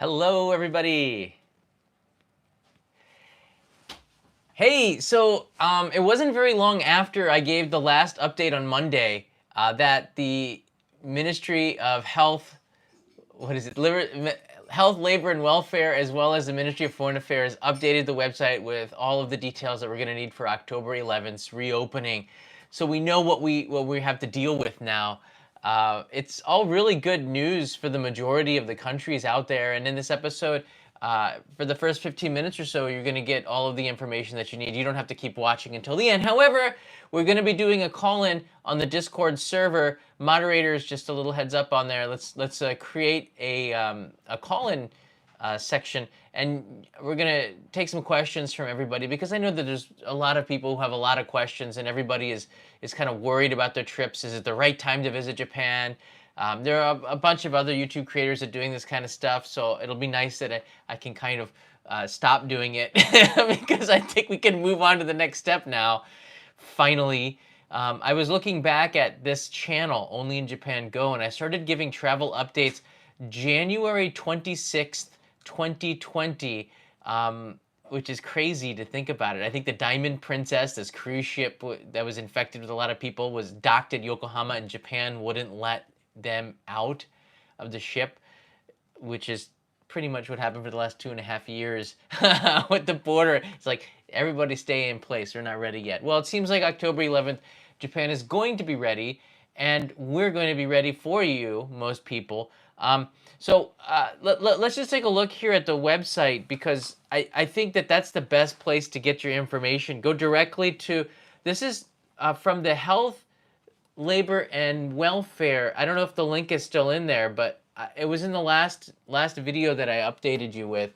Hello, everybody. Hey, it wasn't very long after I gave the last update on Monday that the Ministry of Health, what is it, Health, Labor, and Welfare, as well as the Ministry of Foreign Affairs, updated the website with all of the details that we're going to need for October 11th's reopening. So we know what we have to deal with now. It's all really good news for the majority of the countries out there. And in this episode, for the first 15 minutes or so, you're going to get all of the information that you need. You don't have to keep watching until the end. However, we're going to be doing a call-in on the Discord server. Moderators, just a little heads up on there. Let's create a call-in section, and we're gonna take some questions from everybody because I know that there's a lot of people who have a lot of questions, and everybody is kind of worried about their trips. Is it the right time to visit Japan? There are a bunch of other YouTube creators that are doing this kind of stuff, so it'll be nice that I can kind of stop doing it because I think we can move on to the next step now. Finally, I was looking back at this channel, Only in Japan Go, and I started giving travel updates January 26th, 2020, which is crazy to think about it. I think the Diamond Princess, this cruise ship that was infected with a lot of people, was docked at Yokohama, and Japan wouldn't let them out of the ship, which is pretty much what happened for the last 2.5 years with the border. It's like everybody stay in place. They're not ready yet. Well, it seems like October 11th, Japan is going to be ready, and we're going to be ready for you, most people. Let's just take a look here at the website because I think that that's the best place to get your information. Go directly to, this is from the Health, Labor, and Welfare. I don't know if the link is still in there, but it was in the last video that I updated you with.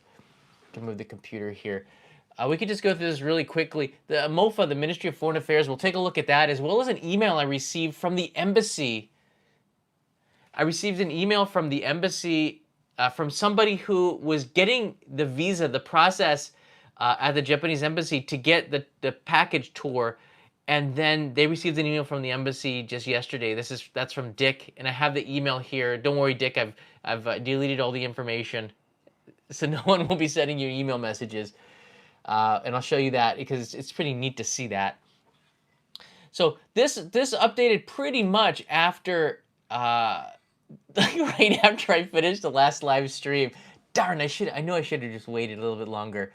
To move the computer here. We could just go through this really quickly. The MOFA, the Ministry of Foreign Affairs, we'll take a look at that, as well as an email I received from the embassy. I received an email from the embassy from somebody who was getting the visa, the process at the Japanese embassy to get the package tour, and then they received an email from the embassy just yesterday. That's from Dick, and I have the email here. Don't worry, Dick, I've deleted all the information, so no one will be sending you email messages. And I'll show you that because it's pretty neat to see that. So this updated pretty much after right after I finished the last live stream. Darn, I know I should have just waited a little bit longer.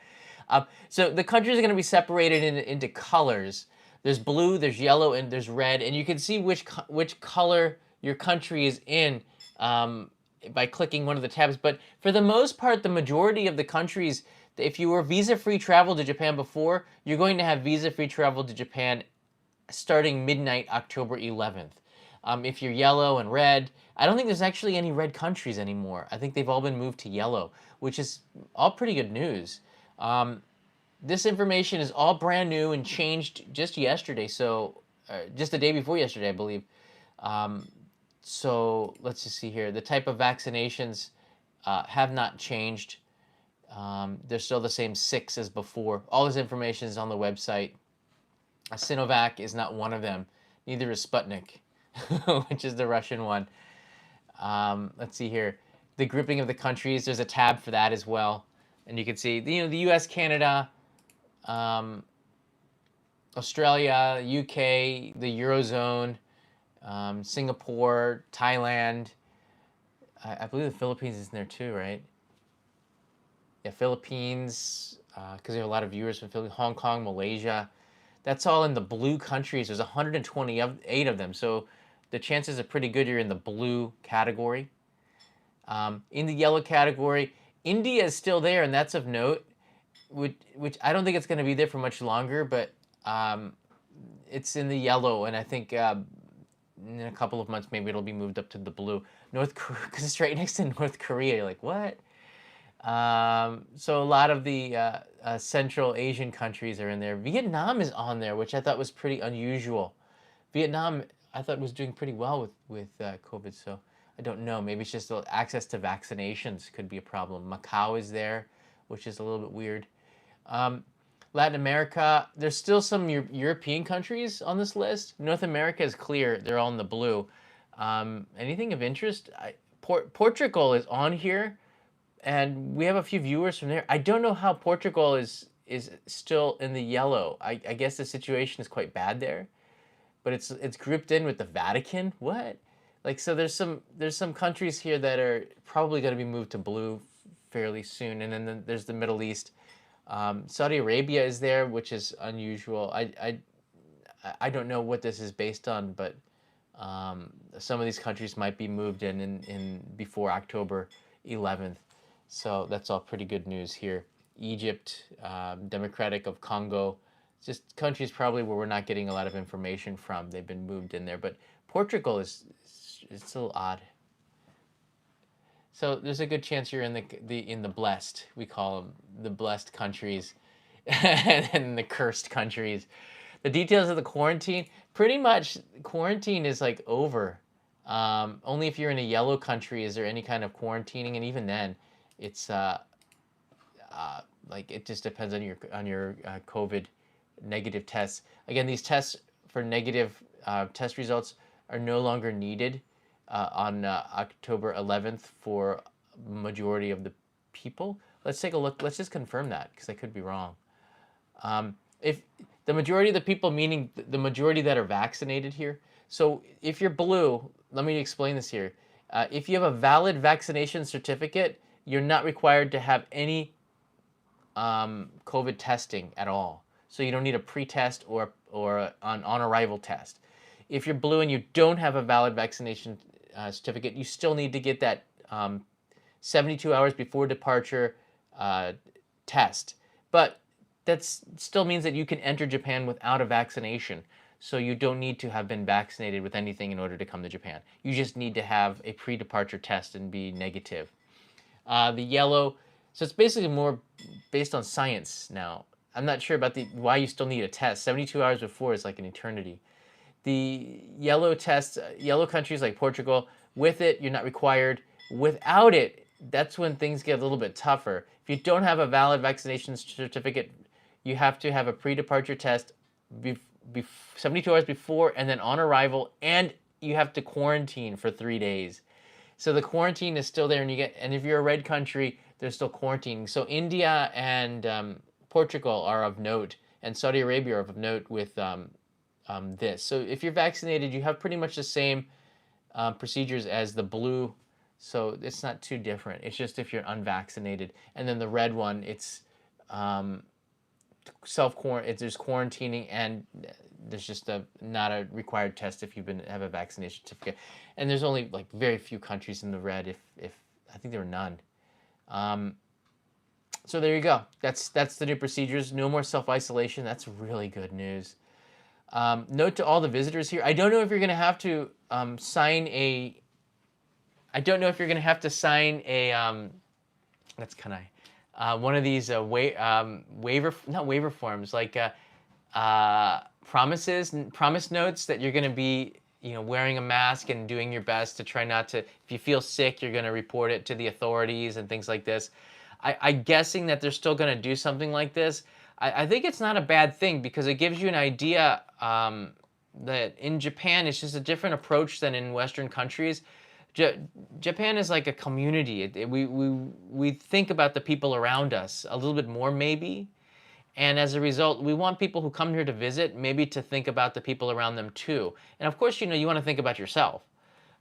So the countries are going to be separated into colors. There's blue, there's yellow, and there's red, and you can see which color your country is in by clicking one of the tabs. But for the most part, the majority of the countries, if you were visa-free travel to Japan before, you're going to have visa-free travel to Japan starting midnight October 11th. If you're yellow and red, I don't think there's actually any red countries anymore. I think they've all been moved to yellow, which is all pretty good news. This information is all brand new and changed just yesterday, so just the day before yesterday, I believe. So let's just see here. The type of vaccinations have not changed. They're still the same 6 as before. All this information is on the website. Sinovac is not one of them. Neither is Sputnik, which is the Russian one. Let's see here. The grouping of the countries, there's a tab for that as well. And you can see, the US, Canada, Australia, UK, the Eurozone, Singapore, Thailand. I believe the Philippines is in there too, right? Yeah, Philippines, because we have a lot of viewers from Philippines, Hong Kong, Malaysia. That's all in the blue countries. There's 128 of them, so the chances are pretty good you're in the blue category. In the yellow category, India is still there, and that's of note, which I don't think it's going to be there for much longer, but it's in the yellow, and I think in a couple of months maybe it'll be moved up to the blue. North Korea, because it's right next to North Korea. You're like, what? So a lot of the Central Asian countries are in there. Vietnam is on there, which I thought was pretty unusual. Vietnam, I thought, was doing pretty well with COVID, so I don't know. Maybe it's just access to vaccinations could be a problem. Macau is there, which is a little bit weird. Latin America, there's still some European countries on this list. North America is clear. They're all in the blue. Anything of interest? Portugal is on here. and we have a few viewers from there. I don't know how Portugal is still in the yellow. I guess the situation is quite bad there, but it's grouped in with the Vatican. What? Like, so there's some countries here that are probably going to be moved to blue fairly soon, and then there's the Middle East. Saudi Arabia is there, which is unusual. I don't know what this is based on, but some of these countries might be moved in before October 11th. So that's all pretty good news here. Egypt, Democratic of Congo, just countries probably where we're not getting a lot of information from. They've been moved in there, but Portugal is it's a little odd. So there's a good chance you're in the blessed. We call them the blessed countries, and the cursed countries. The details of the quarantine, pretty much quarantine is like over. Only if you're in a yellow country is there any kind of quarantining, and even then, it's like it just depends on your COVID negative tests. Again, these tests for negative test results are no longer needed on October 11th for majority of the people. Let's take a look. Let's just confirm that because I could be wrong. If the majority of the people, meaning the majority that are vaccinated here. So if you're blue, let me explain this here. If you have a valid vaccination certificate, you're not required to have any COVID testing at all. So you don't need a pre-test or an on-arrival test. If you're blue and you don't have a valid vaccination certificate, you still need to get that 72 hours before departure test. But that still means that you can enter Japan without a vaccination. So you don't need to have been vaccinated with anything in order to come to Japan. You just need to have a pre-departure test and be negative. The yellow, so it's basically more based on science now. I'm not sure about why you still need a test. 72 hours before is like an eternity. The yellow test, yellow countries like Portugal, with it, you're not required. Without it, that's when things get a little bit tougher. If you don't have a valid vaccination certificate, you have to have a pre-departure test 72 hours before and then on arrival, and you have to quarantine for 3 days. So the quarantine is still there, and if you're a red country, they're still quarantining. So India and Portugal are of note, and Saudi Arabia are of note with this. So if you're vaccinated, you have pretty much the same procedures as the blue, so it's not too different. It's just if you're unvaccinated, and then the red one, it's there's quarantining, and there's just not a required test if have a vaccination certificate. And there's only like very few countries in the red, if I think there were none. So there you go. That's the new procedures. No more self-isolation. That's really good news. Note to all the visitors here. I don't know if you're going to have to sign a. I don't know if you're going to have to sign a. That's kind of one of these not waiver forms, like promise notes that you're going to be wearing a mask and doing your best to try not to. If you feel sick, you're going to report it to the authorities and things like this. I'm guessing that they're still going to do something like this. I think it's not a bad thing because it gives you an idea that in Japan it's just a different approach than in Western countries. Japan is like a community. We think about the people around us a little bit more maybe, and as a result, we want people who come here to visit maybe to think about the people around them too. And of course, you want to think about yourself,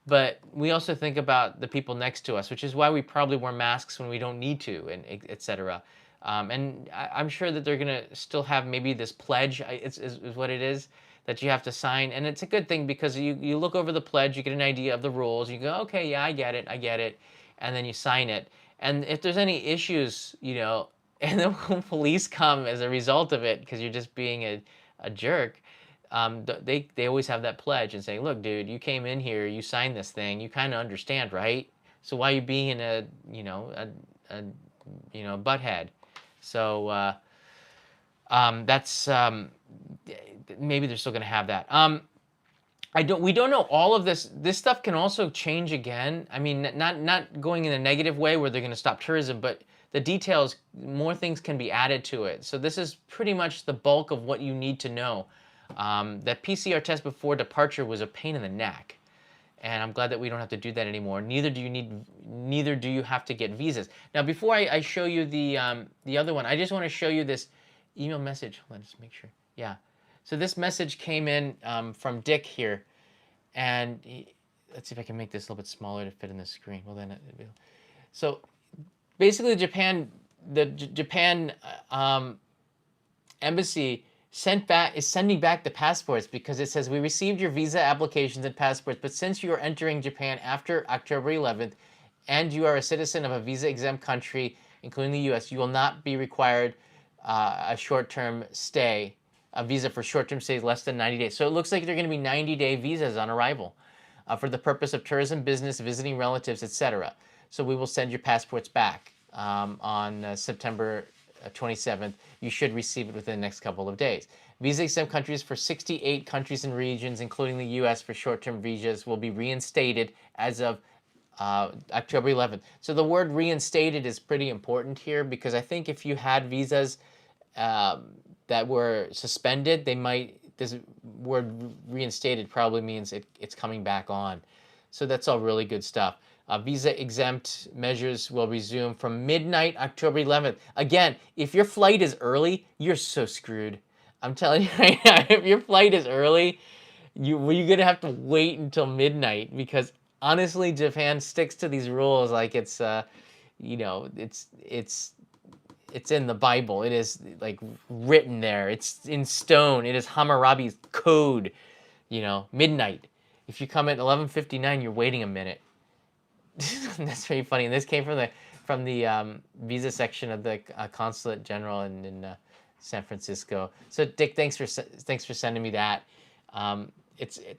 but we also think about the people next to us, which is why we probably wear masks when we don't need to, and etc. And I'm sure that they're going to still have maybe this pledge, is what it is, that you have to sign. And it's a good thing because you look over the pledge, you get an idea of the rules. You go, okay, yeah, I get it. And then you sign it. And if there's any issues, and then when police come as a result of it because you're just being a jerk, they always have that pledge and say, look, dude, you came in here, you signed this thing, you kind of understand, right? So why are you being a butthead? So that's maybe they're still going to have that. We don't know all of this. This stuff can also change again. I mean, not going in a negative way where they're going to stop tourism, but the details, more things can be added to it. So this is pretty much the bulk of what you need to know. That PCR test before departure was a pain in the neck. And I'm glad that we don't have to do that anymore. Neither do you have to get visas. Now, before I show you the other one, I just want to show you this email message. Hold on, just make sure. Yeah. So this message came in from Dick here, and let's see if I can make this a little bit smaller to fit in the screen. Well, then, so basically, the Japan embassy is sending back the passports because it says, we received your visa applications and passports, but since you are entering Japan after October 11th and you are a citizen of a visa exempt country, including the US, you will not be required a visa for short-term stays less than 90 days. So it looks like they're going to be 90-day visas on arrival for the purpose of tourism, business, visiting relatives, etc. So we will send your passports back on September 27th. You should receive it within the next couple of days. Visa exempt countries for 68 countries and regions, including the US, for short-term visas will be reinstated as of October 11th. So the word reinstated is pretty important here, because I think if you had visas that were suspended, this word reinstated probably means it's coming back on. So that's all really good stuff. Visa exempt measures will resume from midnight October 11th. Again, if your flight is early, you're so screwed. I'm telling you right now, if your flight is early, you're going to have to wait until midnight, because honestly, Japan sticks to these rules like it's in the Bible. It is like written there. It's in stone. It is Hammurabi's code. Midnight. If you come at 11:59, you're waiting a minute. That's very funny. And this came from the visa section of the consulate general in San Francisco. So Dick, thanks for sending me that.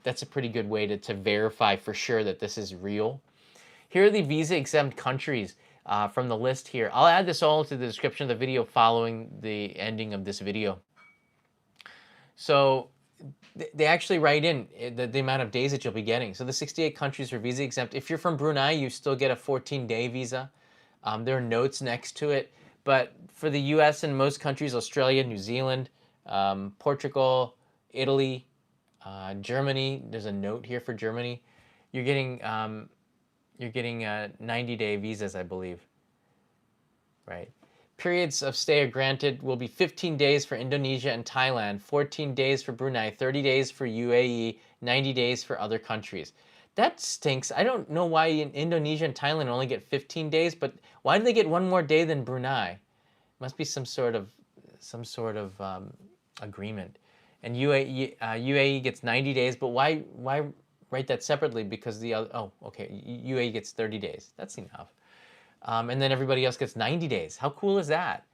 That's a pretty good way to verify for sure that this is real. Here are the visa exempt countries from the list here. I'll add this all to the description of the video following the ending of this video. So they actually write in the amount of days that you'll be getting. So the 68 countries are visa exempt. If you're from Brunei, you still get a 14-day visa. There are notes next to it. But for the US and most countries, Australia, New Zealand, Portugal, Italy, Germany, there's a note here for Germany. You're getting 90-day visas, I believe. Right. Periods of stay are granted will be 15 days for Indonesia and Thailand, 14 days for Brunei, 30 days for UAE, 90 days for other countries. That stinks. I don't know why Indonesia and Thailand only get 15 days, but why do they get one more day than Brunei? Must be some sort of agreement. And UAE gets 90 days, but why write that separately? Because UAE gets 30 days. That's enough. And then everybody else gets 90 days. How cool is that?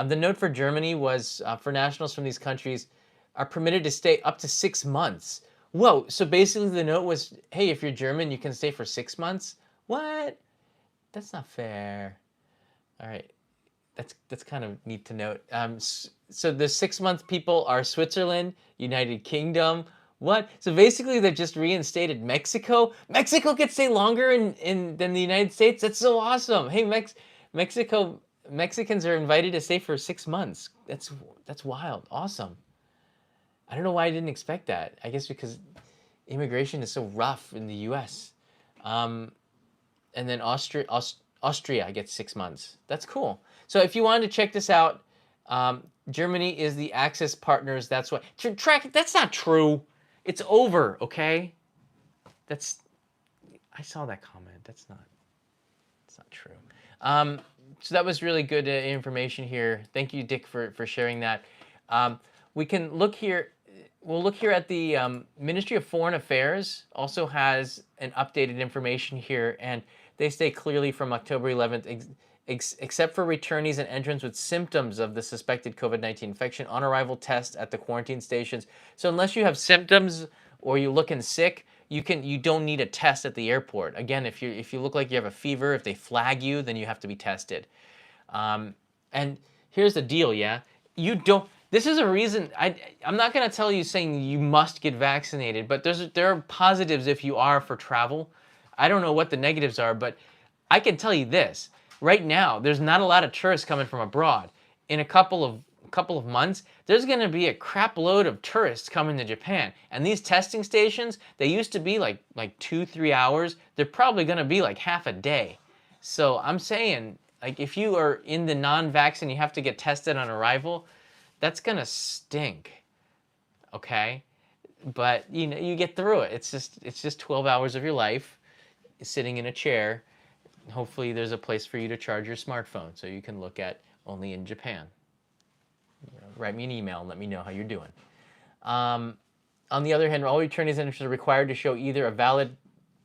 The note for Germany was for nationals from these countries are permitted to stay up to 6 months. Whoa, so basically the note was, hey, if you're German, you can stay for 6 months? What? That's not fair. All right, that's kind of neat to note. So the 6-month people are Switzerland, United Kingdom. What? So basically they've just reinstated Mexico. Mexico gets stay longer than the United States. That's so awesome. Hey, Mexicans are invited to stay for 6 months. That's wild. Awesome. I don't know why I didn't expect that. I guess because immigration is so rough in the U.S. And then Austria gets 6 months. That's cool. So if you wanted to check this out, Germany is the Access Partners. That's what. That's not true. It's over, okay? I saw that comment. It's not true. So that was really good information here. Thank you, Dick, for sharing that. We can look here. We'll look here at the Ministry of Foreign Affairs also has an updated information here, and they state clearly from October 11th, except for returnees and entrants with symptoms of the suspected COVID-19 infection, on arrival test at the quarantine stations. So unless you have symptoms or you're looking sick, you don't need a test at the airport. Again, if you look like you have a fever, if they flag you, then you have to be tested. And here's the deal, yeah, you don't. This is a reason. I'm not going to tell you saying you must get vaccinated, but there are positives if you are for travel. I don't know what the negatives are, but I can tell you this. Right now, there's not a lot of tourists coming from abroad. In a couple of couple of months, there's going to be a crap load of tourists coming to Japan. And these testing stations, they used to be like 2-3 hours. They're probably going to be like half a day. So I'm saying, like, if you are in the non-vax and you have to get tested on arrival, that's going to stink. Okay? But you know, you get through it. It's just 12 hours of your life sitting in a chair. Hopefully there's a place for you to charge your smartphone so you can look at only in Japan. Write me an email and let me know how you're doing. On the other hand, all returnees and are required to show either a valid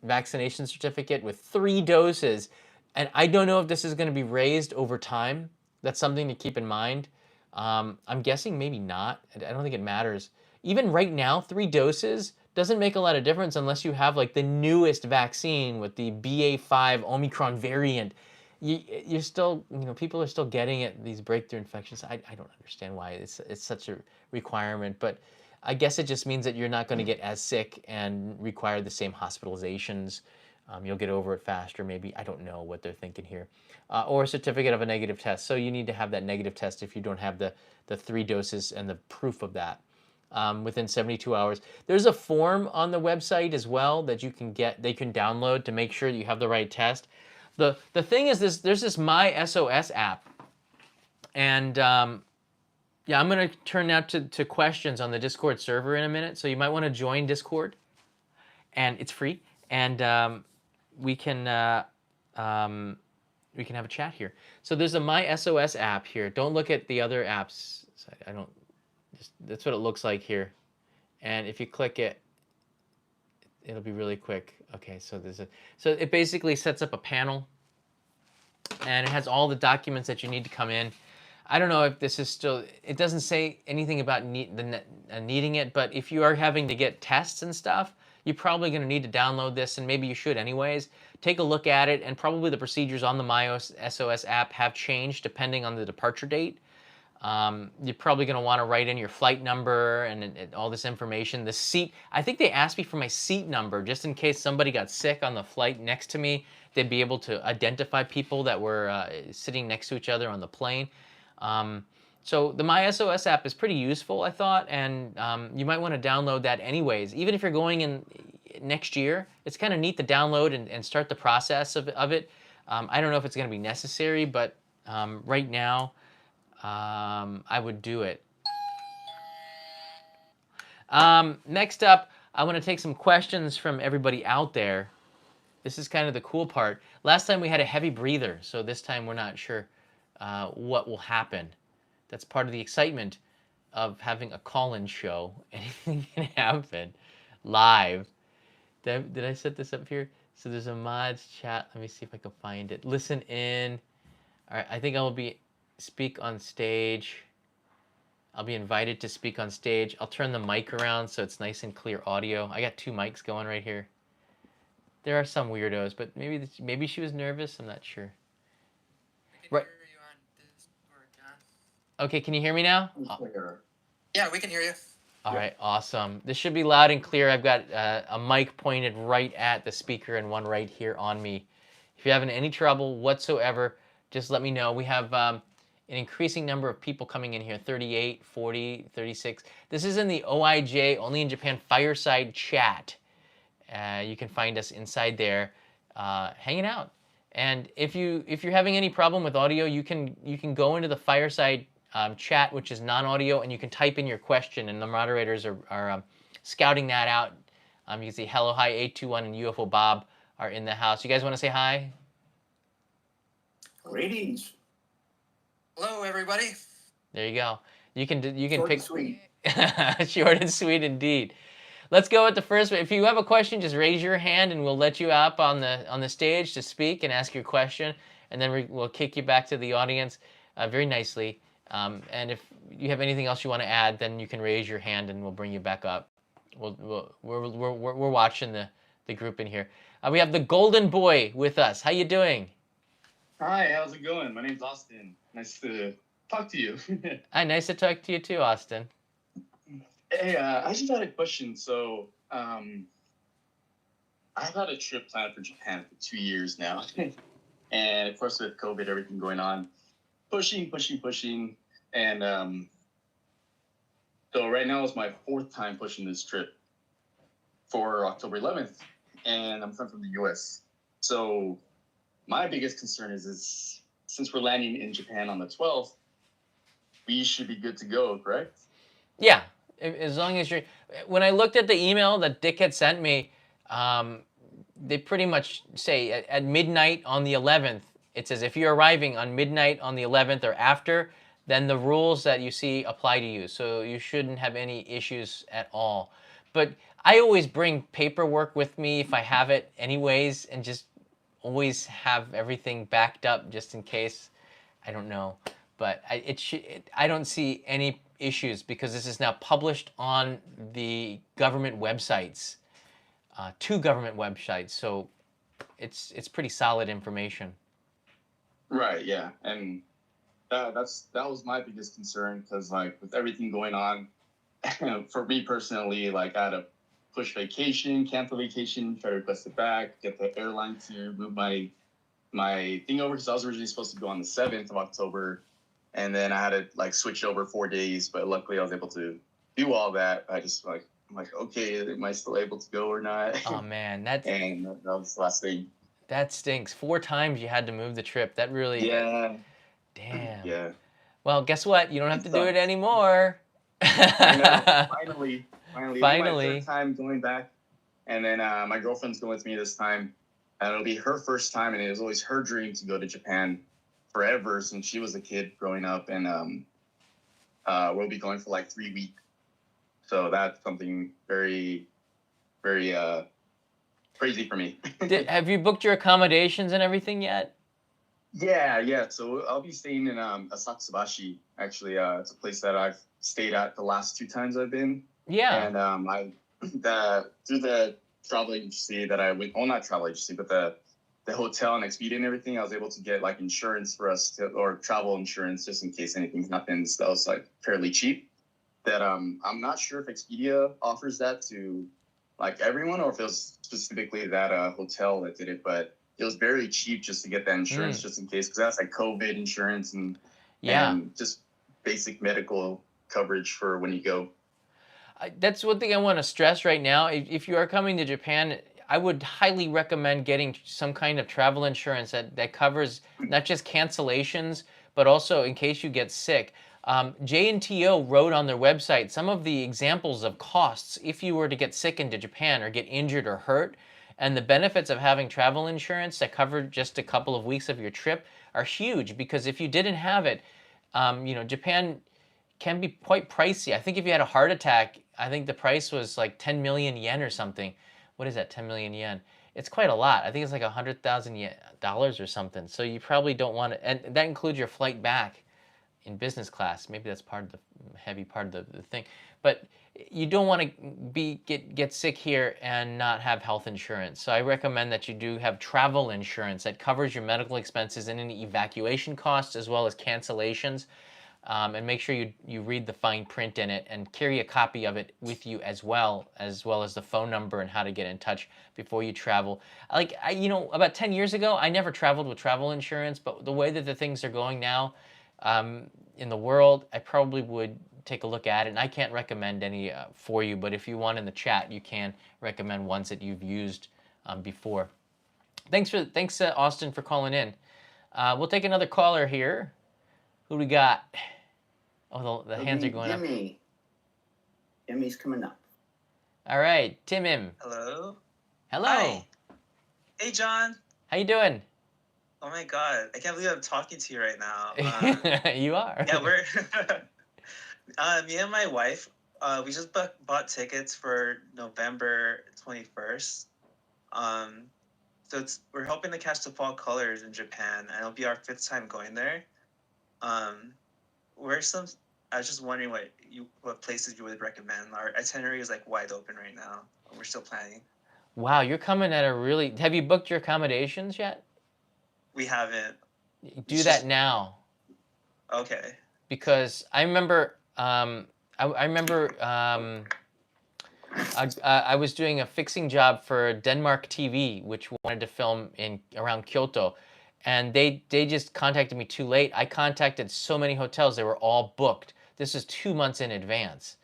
vaccination certificate with 3 doses. And I don't know if this is going to be raised over time. That's something to keep in mind. I'm guessing maybe not. I don't think it matters. Even right now, 3 doses doesn't make a lot of difference unless you have like the newest vaccine with the BA.5 Omicron variant. You're still, you know, people are still getting it, these breakthrough infections. I don't understand why it's such a requirement, but I guess it just means that you're not going to get as sick and require the same hospitalizations. You'll get over it faster, maybe. I don't know what they're thinking here. Or a certificate of a negative test. So you need to have that negative test if you don't have the 3 doses and the proof of that within 72 hours. There's a form on the website as well that you can get, they can download to make sure that you have the right test. The thing is this, there's this My SOS app. And yeah, I'm going to turn now to questions on the Discord server in a minute. So you might want to join Discord. And it's free. And we can have a chat here. So there's a My SOS app here. Don't look at the other apps. I don't, that's what it looks like here. And if you click it, it'll be really quick. Okay, so so it basically sets up a panel and it has all the documents that you need to come in. I don't know if this is still, it doesn't say anything about needing it, but if you are having to get tests and stuff, you're probably going to need to download this, and maybe you should anyways. Take a look at it, and probably the procedures on the My SOS app have changed depending on the departure date. You're probably going to want to write in your flight number and all this information. The seat, I think they asked me for my seat number just in case somebody got sick on the flight next to me. They'd be able to identify people that were sitting next to each other on the plane. So the My SOS app is pretty useful, I thought, and you might want to download that anyways. Even if you're going in next year, it's kind of neat to download and start the process of it. I don't know if it's going to be necessary, but right now, I would do it. Next up, I want to take some questions from everybody out there. This is kind of the cool part. Last time we had a heavy breather, so this time we're not sure what will happen. That's part of the excitement of having a call-in show. Anything can happen live. Did I set this up here? So there's a mods chat. Let me see if I can find it. Listen in. All right, I think I will speak on stage. I'll be invited to speak on stage. I'll turn the mic around so it's nice and clear audio. I got 2 mics going right here. There are some weirdos, but maybe she was nervous. I'm not sure. Right. Okay, can you hear me now? Yeah, we can hear you. All right, awesome. This should be loud and clear. I've got a mic pointed right at the speaker and one right here on me. If you're having any trouble whatsoever, just let me know. We have an increasing number of people coming in here, 38, 40, 36. This is in the OIJ, Only in Japan Fireside chat. You can find us inside there hanging out. And if you're having any problem with audio, you can go into the Fireside chat, which is non-audio, and you can type in your question, and the moderators are scouting that out. You can see hello, hi, 821 and UFO Bob are in the house. You guys want to say hi? Greetings. Hello, everybody. There you go. You can Short pick and sweet. short and sweet indeed. Let's go with the first one. If you have a question, just raise your hand, and we'll let you up on the stage to speak and ask your question, and then we'll kick you back to the audience very nicely. And if you have anything else you want to add, then you can raise your hand, and we'll bring you back up. We're watching the group in here. We have the Golden Boy with us. How you doing? Hi, how's it going? My name's Austin. Nice to talk to you. Hi, nice to talk to you too, Austin. Hey, I just had a question. So, I've had a trip planned for Japan for 2 years now. And of course, with COVID, everything going on, pushing. And So right now is my fourth time pushing this trip for October 11th, and I'm from the U.S. So my biggest concern is since we're landing in Japan on the 12th, we should be good to go, correct? Yeah, as long as you're. When I looked at the email that Dick had sent me, um, they pretty much say at midnight on the 11th. It says if you're arriving on midnight on the 11th or after, then the rules that you see apply to you. So you shouldn't have any issues at all. But I always bring paperwork with me if I have it, anyways, and just always have everything backed up just in case. I don't know, but I don't see any issues because this is now published on the government websites, two government websites. So it's pretty solid information. Right. Yeah. And that was my biggest concern because like with everything going on, for me personally, like I had to push vacation, cancel vacation, try to request it back, get the airline to move my thing over because I was originally supposed to go on the 7th of October, and then I had to like switch over 4 days. But luckily, I was able to do all that. I just like I'm like, okay, am I still able to go or not? Oh man, And that was the last thing. that stinks. 4 times you had to move the trip. That really, Yeah. damn. Yeah. Well, guess what? You don't have It to do it sucks. anymore. I know. Finally. It'll be my Finally. third time going back. And then my girlfriend's going with me this time. And it'll be her first time. And it was always her dream to go to Japan forever since she was a kid growing up. And we'll be going for like 3 weeks. So that's something very, very crazy for me. Have you booked your accommodations and everything yet? Yeah. So I'll be staying in Asakusabashi. Actually, it's a place that I've stayed at the last 2 times I've been. Yeah. And through the travel agency that I went, well, not travel agency, but the hotel and Expedia and everything, I was able to get like insurance for us or travel insurance just in case anything happens. That was like fairly cheap. That I'm not sure if Expedia offers that to like everyone or if it was specifically that hotel that did it, but it was very cheap just to get that insurance just in case because that's like COVID insurance and just basic medical coverage for when you go. That's one thing I want to stress right now. If you are coming to Japan, I would highly recommend getting some kind of travel insurance that covers not just cancellations, but also in case you get sick. J&TO wrote on their website some of the examples of costs if you were to get sick into Japan or get injured or hurt. And the benefits of having travel insurance that cover just a couple of weeks of your trip are huge because if you didn't have it, Japan can be quite pricey. I think if you had a heart attack, I think the price was like 10 million yen or something. What is that, 10 million yen? It's quite a lot. I think it's like $100,000 or something. So you probably don't want to, and that includes your flight back in business class. Maybe that's part of the heavy part of the thing. But you don't want to get sick here and not have health insurance. So I recommend that you do have travel insurance that covers your medical expenses and any evacuation costs as well as cancellations. And make sure you read the fine print in it and carry a copy of it with you as well as the phone number and how to get in touch before you travel. About 10 years ago, I never traveled with travel insurance, but the way that the things are going now in the world, I probably would take a look at it. And I can't recommend any for you, but if you want in the chat, you can recommend ones that you've used before. Thanks, Austin, for calling in. We'll take another caller here. Who we got? Oh, the hands are going up. Jimmy's coming up. All right, Timim. Hello. Hello. Hi. Hey, John. How you doing? Oh my God, I can't believe I'm talking to you right now. You are. Yeah, we're me and my wife. We just bought tickets for November 21st. So we're hoping to catch the fall colors in Japan, and it'll be our 5th time going there. I was just wondering what places you would recommend. Our itinerary is like wide open right now. We're still planning. Wow, you're coming at a really. Have you booked your accommodations yet? We haven't. Do that now. Okay. Because I remember, I was doing a fixing job for Denmark TV, which wanted to film around Kyoto. And they just contacted me too late. I contacted so many hotels. They were all booked. This is 2 months in advance.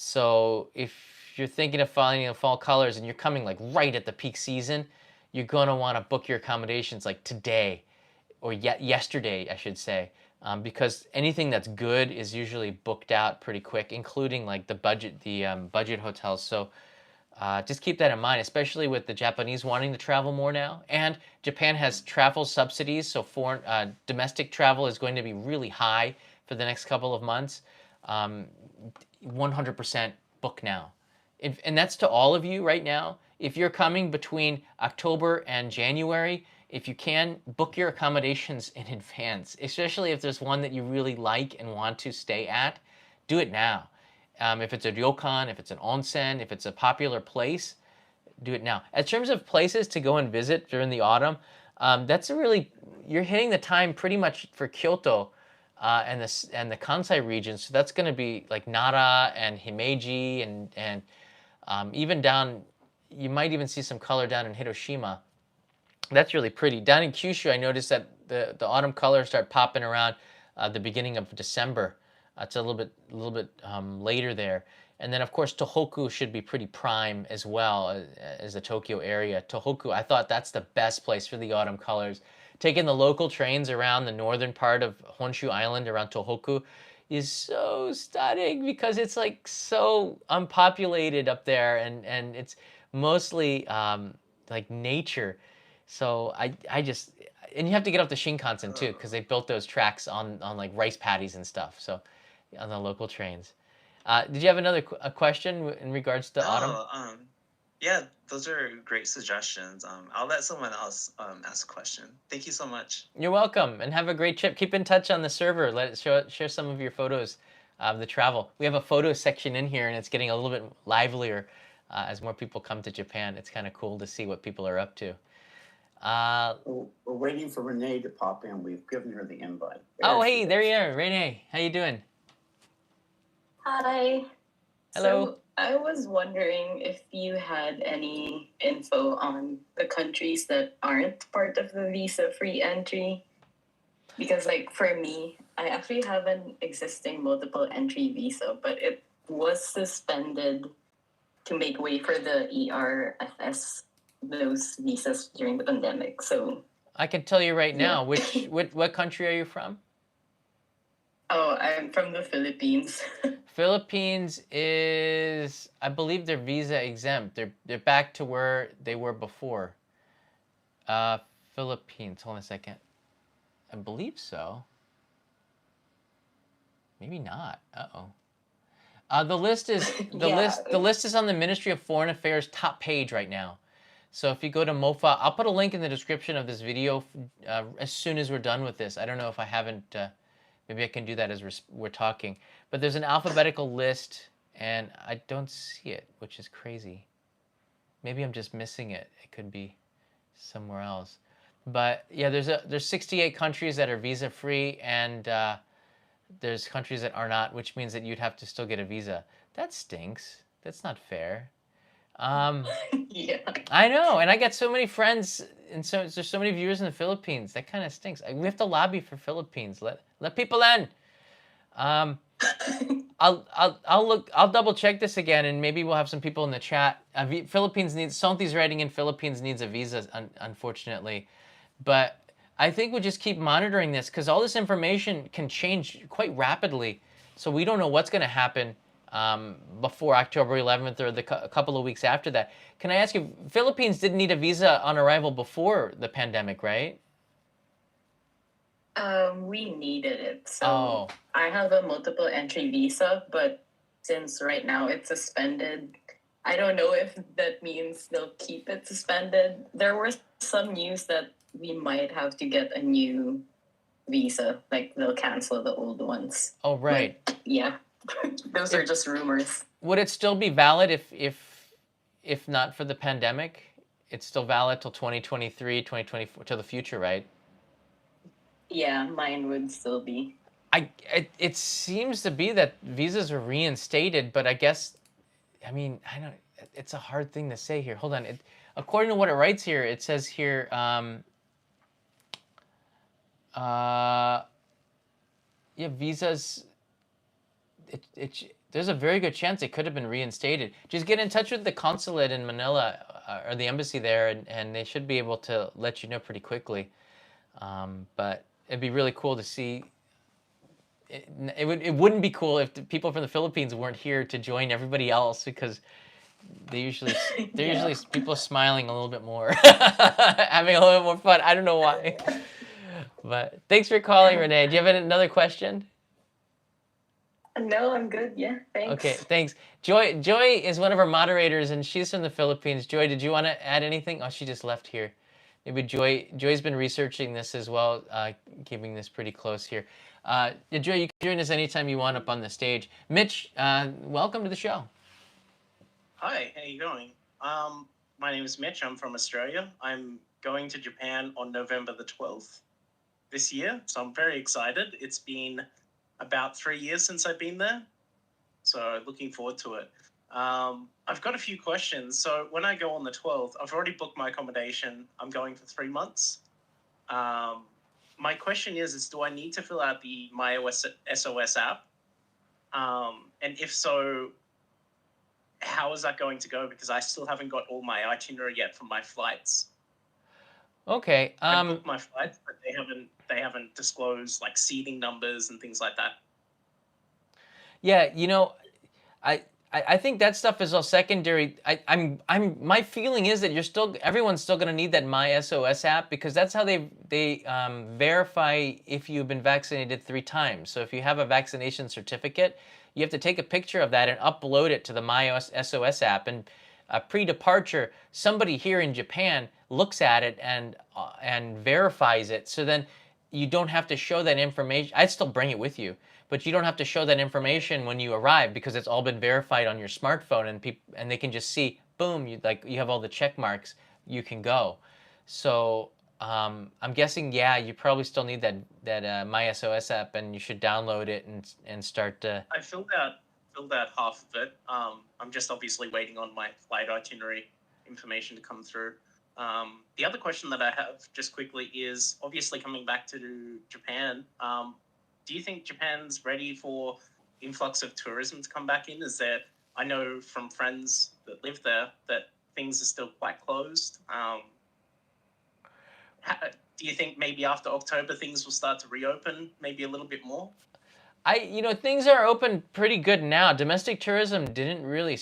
So if you're thinking of finding in fall colors and you're coming like right at the peak season, you're going to want to book your accommodations like today or yet yesterday, I should say, because anything that's good is usually booked out pretty quick, including like budget hotels. So just keep that in mind, especially with the Japanese wanting to travel more now. And Japan has travel subsidies, so foreign domestic travel is going to be really high for the next couple of months. 100% book now. And that's to all of you right now. If you're coming between October and January, if you can, book your accommodations in advance, especially if there's one that you really like and want to stay at, do it now. If it's a ryokan, if it's an onsen, if it's a popular place, do it now. In terms of places to go and visit during the autumn, you're hitting the time pretty much for Kyoto and the Kansai region. So that's going to be like Nara and Himeji and even down. You might even see some color down in Hiroshima. That's really pretty. Down in Kyushu, I noticed that the autumn colors start popping around the beginning of December. It's a little bit later there. And then, of course, Tohoku should be pretty prime as well as the Tokyo area. Tohoku, I thought that's the best place for the autumn colors. Taking the local trains around the northern part of Honshu Island around Tohoku is so stunning because it's like so unpopulated up there and it's mostly like nature. So I just, and you have to get off the Shinkansen too because they built those tracks on like rice paddies and stuff. So on the local trains. Did you have another a question in regards to autumn? Oh, yeah, those are great suggestions. I'll let someone else ask a question. Thank you so much. You're welcome, and have a great trip. Keep in touch on the server. Let it share some of your photos of the travel. We have a photo section in here, and it's getting a little bit livelier as more people come to Japan. It's kind of cool to see what people are up to. We're waiting for Renee to pop in. We've given her the invite. Oh, hey, there you are, Renee. How you doing? Hi. Hello. So I was wondering if you had any info on the countries that aren't part of the visa-free entry. Because, like, for me, I actually have an existing multiple entry visa, but it was suspended to make way for the ERFS, those visas during the pandemic. So I can tell you right now, Yeah. what country are you from? Oh, I'm from the Philippines. Philippines is, I believe they're visa exempt. They're back to where they were before. Philippines, hold on a second. I believe so. Maybe not. Uh-oh. The list is the list is on the Ministry of Foreign Affairs top page right now. So if you go to MOFA, I'll put a link in the description of this video as soon as we're done with this. I don't know if I haven't. Maybe I can do that as we're talking. But there's an alphabetical list, and I don't see it, which is crazy. Maybe I'm just missing it. It could be somewhere else. But yeah, there's 68 countries that are visa free, and there's countries that are not, which means that you'd have to still get a visa. That stinks. That's not fair. Yeah. I know, and I got so many friends, and there's so many viewers in the Philippines. That kind of stinks. We have to lobby for Philippines. Let people in. I'll double check this again, and maybe we'll have some people in the chat. Philippines needs, Santi's writing in, Philippines needs a visa, unfortunately, but I think we'll just keep monitoring this because all this information can change quite rapidly. So we don't know what's going to happen before October 11th or a couple of weeks after that. Can I ask you, Philippines didn't need a visa on arrival before the pandemic, right? We needed it. So Oh. I have a multiple entry visa, but since right now it's suspended, I don't know if that means they'll keep it suspended. There was some news that we might have to get a new visa, like they'll cancel the old ones. Oh, right. But, yeah, those are just rumors. Would it still be valid if not for the pandemic? It's still valid till 2023, 2024, till the future, right? Yeah, mine would still be. It seems to be that visas are reinstated, but I guess, I mean, I don't. It's a hard thing to say here. Hold on. According to what it writes here, it says here. Yeah, visas. there's a very good chance it could have been reinstated. Just get in touch with the consulate in Manila or the embassy there, and they should be able to let you know pretty quickly. But it'd be really cool to see. It wouldn't be cool if the people from the Philippines weren't here to join everybody else, because they're Yeah. usually people smiling a little bit more, having a little bit more fun. I don't know why. But thanks for calling, Renee. Do you have another question? No, I'm good. Yeah, thanks. Okay, thanks. Joy is one of our moderators, and she's from the Philippines. Joy, did you want to add anything? Oh, she just left here. Maybe Joy's been researching this as well, keeping this pretty close here. Yeah, Joy, you can join us anytime you want up on the stage. Mitch, welcome to the show. Hi, how you going? My name is Mitch. I'm from Australia. I'm going to Japan on November the 12th this year, so I'm very excited. It's been about 3 years since I've been there, so looking forward to it. I've got a few questions. So when I go on the 12th, I've already booked my accommodation. I'm going for 3 months. My question is do I need to fill out the MyOS SOS app? And if so, how is that going to go? Because I still haven't got all my itinerary yet for my flights. Okay. I booked my flights, but they haven't disclosed like seating numbers and things like that. Yeah, I think that stuff is all secondary. My feeling is that everyone's still going to need that My SOS app, because that's how they verify if you've been vaccinated 3 times. So if you have a vaccination certificate, you have to take a picture of that and upload it to the My SOS app. And pre-departure, somebody here in Japan looks at it and verifies it. So then you don't have to show that information. I'd still bring it with you, but you don't have to show that information when you arrive, because it's all been verified on your smartphone, and they can just see, boom, you have all the check marks, you can go. So I'm guessing, yeah, you probably still need that My SOS app, and you should download it and start to. I filled out half of it. I'm just obviously waiting on my flight itinerary information to come through. The other question that I have just quickly is obviously coming back to Japan. Do you think Japan's ready for influx of tourism to come back in? I know from friends that live there that things are still quite closed. Do you think maybe after October things will start to reopen maybe a little bit more? Things are open pretty good now. Domestic tourism didn't really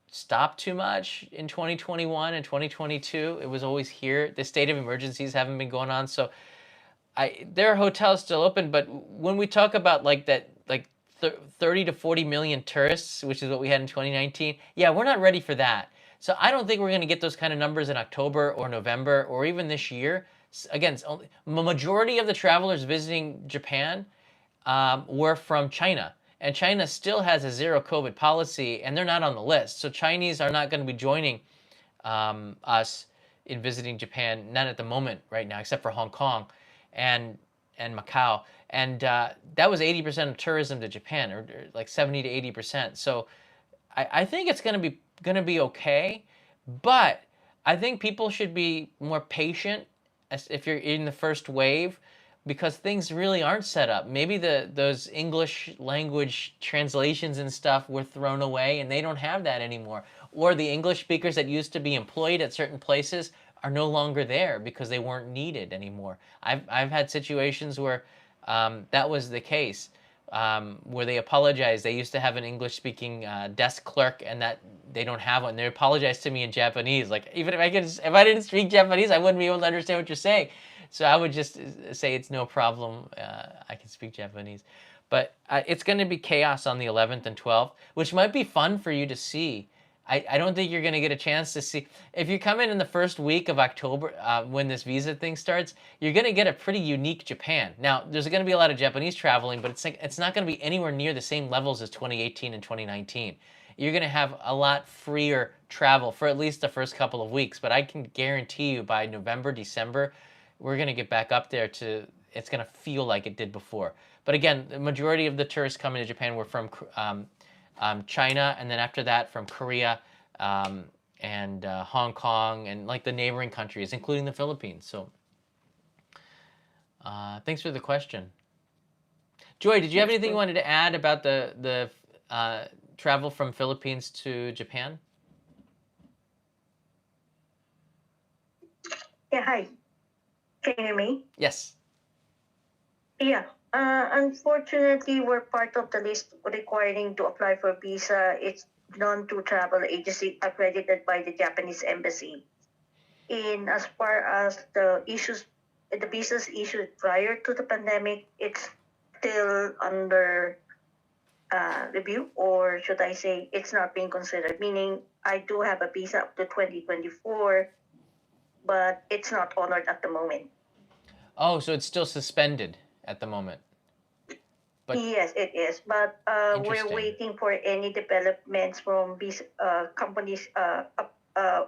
stop too much in 2021 and 2022. It was always here. The state of emergencies haven't been going on, so there are hotels still open. But when we talk about 30 to 40 million tourists, which is what we had in 2019, yeah, we're not ready for that. So I don't think we're going to get those kind of numbers in October or November or even this year. Again, the majority of the travelers visiting Japan were from China. And China still has a zero COVID policy, and they're not on the list. So Chinese are not going to be joining us in visiting Japan, not at the moment right now, except for Hong Kong and Macau. And that was 80% of tourism to Japan, or like 70 to 80%. So I think it's going to be okay, but I think people should be more patient if you're in the first wave, because things really aren't set up. Maybe those English language translations and stuff were thrown away, and they don't have that anymore. Or the English speakers that used to be employed at certain places are no longer there because they weren't needed anymore. I've had situations where that was the case, where they apologized. They used to have an English-speaking desk clerk, and that they don't have one. They apologized to me in Japanese. Like, even if I didn't speak Japanese, I wouldn't be able to understand what you're saying. So I would just say it's no problem. I can speak Japanese. But it's going to be chaos on the 11th and 12th, which might be fun for you to see. I don't think you're going to get a chance to see. If you come in the first week of October, when this visa thing starts, you're going to get a pretty unique Japan. Now, there's going to be a lot of Japanese traveling, but it's not going to be anywhere near the same levels as 2018 and 2019. You're going to have a lot freer travel for at least the first couple of weeks. But I can guarantee you by November, December, we're going to get back up there to, it's going to feel like it did before. But again, the majority of the tourists coming to Japan were from China, and then after that from Korea and Hong Kong and like the neighboring countries, including the Philippines. So thanks for the question. Joy, did you have anything you wanted to add about the travel from Philippines to Japan? Yeah, hi. Can you hear me? Yes. Yeah. Unfortunately, we're part of the list requiring to apply for visa. It's non-to-travel agency accredited by the Japanese embassy. In as far as the visas issued prior to the pandemic, it's still under review, or should I say, it's not being considered. Meaning, I do have a visa up to 2024, but it's not honored at the moment. Oh, so it's still suspended at the moment. But yes, it is. But we're Interesting. waiting for any developments from these companies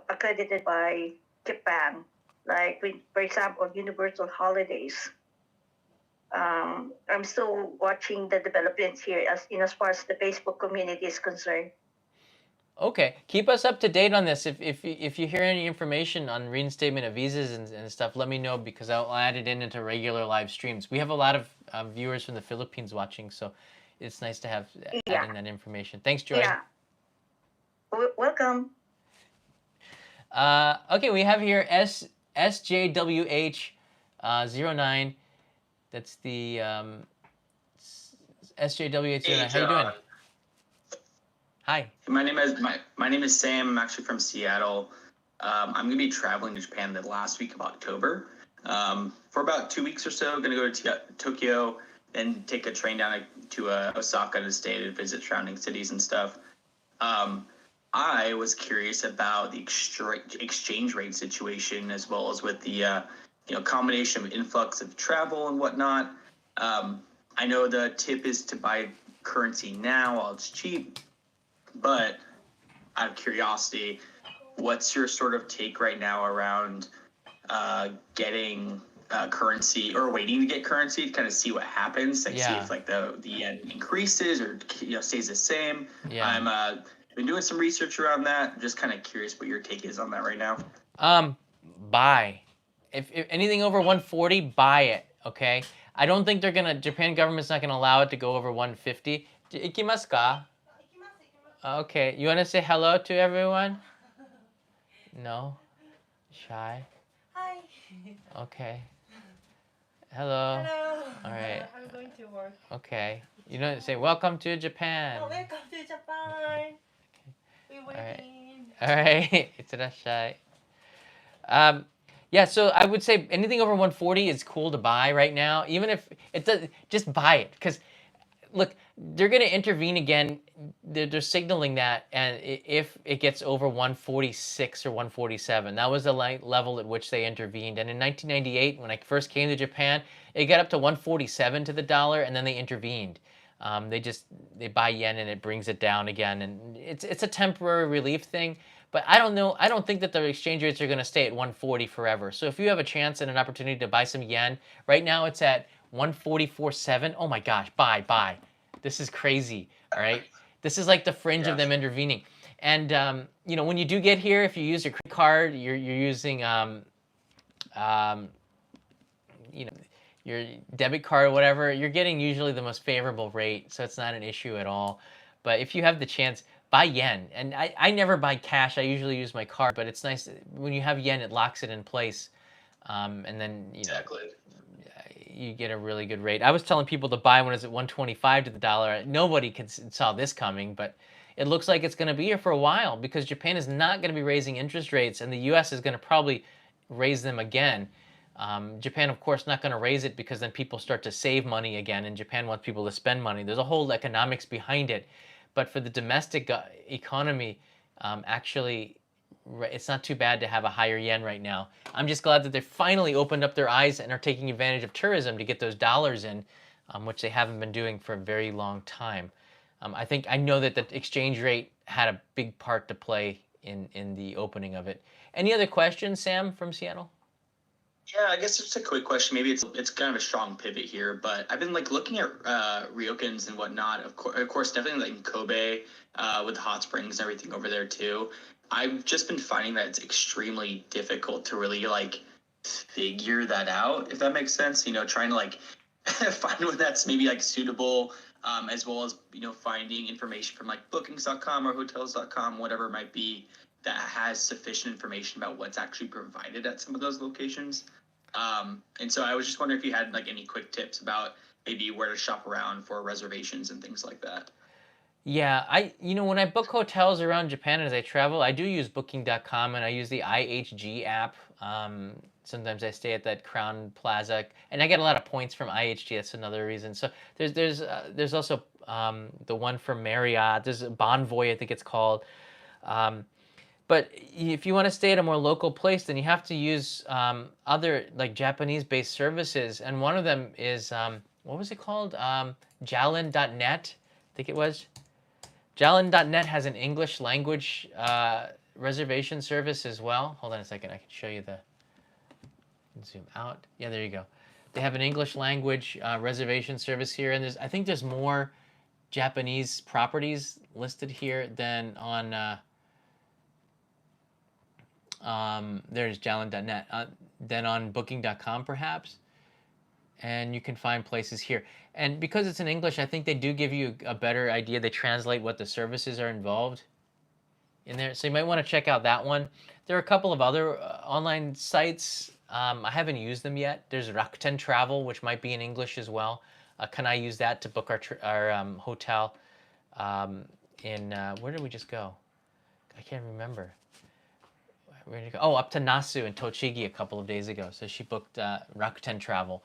accredited by Japan, like for example, Universal Holidays. I'm still watching the developments here as far as the Facebook community is concerned. Okay, keep us up to date on this. If you hear any information on reinstatement of visas and stuff, let me know, because I'll add it into regular live streams. We have a lot of viewers from the Philippines watching, so it's nice to have add in that information. Thanks, Joy. Yeah. Welcome. Okay, we have here SJWH 09. That's the SJWH09. How you doing? Hi. My name is Sam. I'm actually from Seattle. I'm going to be traveling to Japan the last week of October for about 2 weeks or so. I'm going to go to Tokyo, then take a train down to Osaka to stay to visit surrounding cities and stuff. I was curious about the exchange rate situation, as well as with the combination of influx of travel and whatnot. I know the tip is to buy currency now while it's cheap. But out of curiosity, what's your sort of take right now around getting currency, or waiting to get currency to kind of see what happens, like see if like the yen increases or stays the same? Yeah. I'm been doing some research around that. I'm just kind of curious what your take is on that right now. Buy. If anything over 140, buy it. Okay. I don't think Japan government's not gonna allow it to go over 150. Ikimasu ka? Okay, you want to say hello to everyone? No? Shy? Hi. Okay. Hello. Hello. All right. I'm going to work. Okay. You don't say welcome to Japan. Oh, welcome to Japan. We're right. waiting. All right. Itsurashai. Yeah, so I would say anything over 140 is cool to buy right now. Even if it does, just buy it, because look, they're going to intervene again. They're signaling that, and if it gets over 146 or 147, that was the level at which they intervened. And in 1998, when I first came to Japan, it got up to 147 to the dollar, and then they intervened. They buy yen, and it brings it down again, and it's a temporary relief thing. But I don't know. I don't think that the exchange rates are going to stay at 140 forever. So if you have a chance and an opportunity to buy some yen, right now it's at 144.7. Oh my gosh, buy. This is crazy, all right? This is like the fringe of them intervening. And, when you do get here, if you use your credit card, you're using, your debit card or whatever, you're getting usually the most favorable rate, so it's not an issue at all. But if you have the chance, buy yen. And I never buy cash. I usually use my card, but it's nice. When you have yen, it locks it in place. And then, Exactly. You get a really good rate. I was telling people to buy when it's at 125 to the dollar. Nobody saw this coming, but it looks like it's going to be here for a while, because Japan is not going to be raising interest rates, and the U.S. is going to probably raise them again. Japan, of course, not going to raise it, because then people start to save money again, and Japan wants people to spend money. There's a whole economics behind it. But for the domestic economy, actually, it's not too bad to have a higher yen right now. I'm just glad that they finally opened up their eyes and are taking advantage of tourism to get those dollars in, which they haven't been doing for a very long time. I know that the exchange rate had a big part to play in the opening of it. Any other questions, Sam from Seattle? Yeah, I guess just a quick question. Maybe it's kind of a strong pivot here, but I've been looking at ryokans and whatnot. Of course, definitely in Kobe with the hot springs and everything over there too. I've just been finding that it's extremely difficult to really figure that out, if that makes sense. Trying to find one that's maybe like suitable, as well as, finding information from like bookings.com or hotels.com, whatever it might be, that has sufficient information about what's actually provided at some of those locations. And so I was just wondering if you had like any quick tips about maybe where to shop around for reservations and things like that. Yeah, when I book hotels around Japan as I travel, I do use booking.com and I use the IHG app. Sometimes I stay at that Crown Plaza and I get a lot of points from IHG. That's another reason. So there's also the one from Marriott. There's a Bonvoy, I think it's called. But if you want to stay at a more local place, then you have to use other like Japanese-based services. And one of them is, what was it called? Jalen.net, I think it was. Jalen.net has an English language reservation service as well. Hold on a second, I can show you zoom out. Yeah, there you go. They have an English language reservation service here, and I think there's more Japanese properties listed here than on there's Jalen.net, than on Booking.com perhaps. And you can find places here. And because it's in English, I think they do give you a better idea. They translate what the services are involved in there. So you might want to check out that one. There are a couple of other online sites. I haven't used them yet. There's Rakuten Travel, which might be in English as well. Can I use that to book our hotel in, where did we just go? I can't remember. Where did you go? Oh, up to Nasu in Tochigi a couple of days ago. So she booked Rakuten Travel.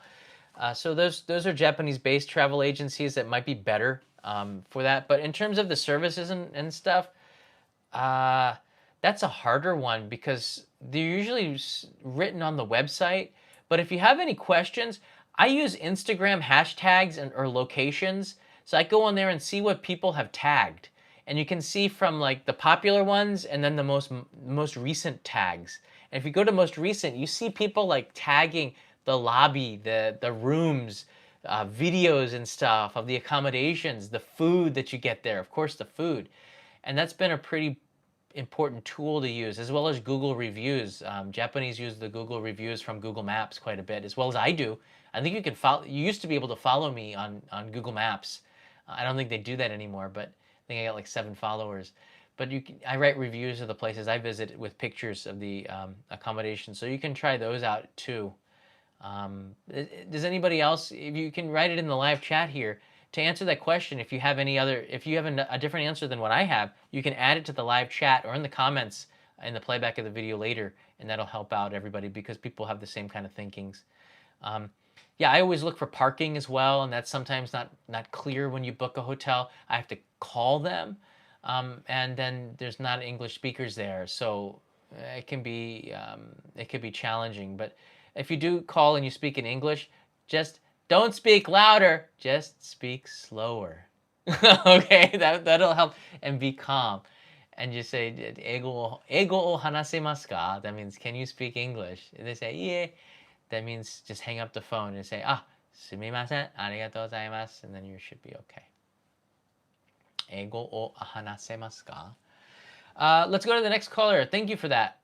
So those are Japanese-based travel agencies that might be better for that. But in terms of the services and stuff, that's a harder one because they're usually written on the website. But if you have any questions, I use Instagram hashtags or locations. So I go on there and see what people have tagged. And you can see from like the popular ones and then the most recent tags. And if you go to most recent, you see people like tagging the lobby, the rooms, videos and stuff of the accommodations, the food that you get there, of course the food. And that's been a pretty important tool to use, as well as Google reviews. Japanese use the Google reviews from Google Maps quite a bit, as well as I do. I think you can follow, you used to be able to follow me on Google Maps. I don't think they do that anymore, but I think I got like 7 followers. But I write reviews of the places I visit with pictures of the accommodation, so you can try those out too. Does anybody else, if you can write it in the live chat here, to answer that question, if you have a different answer than what I have, you can add it to the live chat or in the comments in the playback of the video later, and that'll help out everybody because people have the same kind of thinkings. Yeah, I always look for parking as well, and that's sometimes not clear when you book a hotel. I have to call them, and then there's not English speakers there, so it can be challenging. But if you do call and you speak in English, just don't speak louder, just speak slower. Okay, that'll help, and be calm. And just say, Eigo o hanasemasu ka? That means, can you speak English? And they say, yeah. That means just hang up the phone and say, sumimasen, arigatou gozaimasu, and then you should be okay. Eigo o hanasemasu ka? Let's go to the next caller. Thank you for that.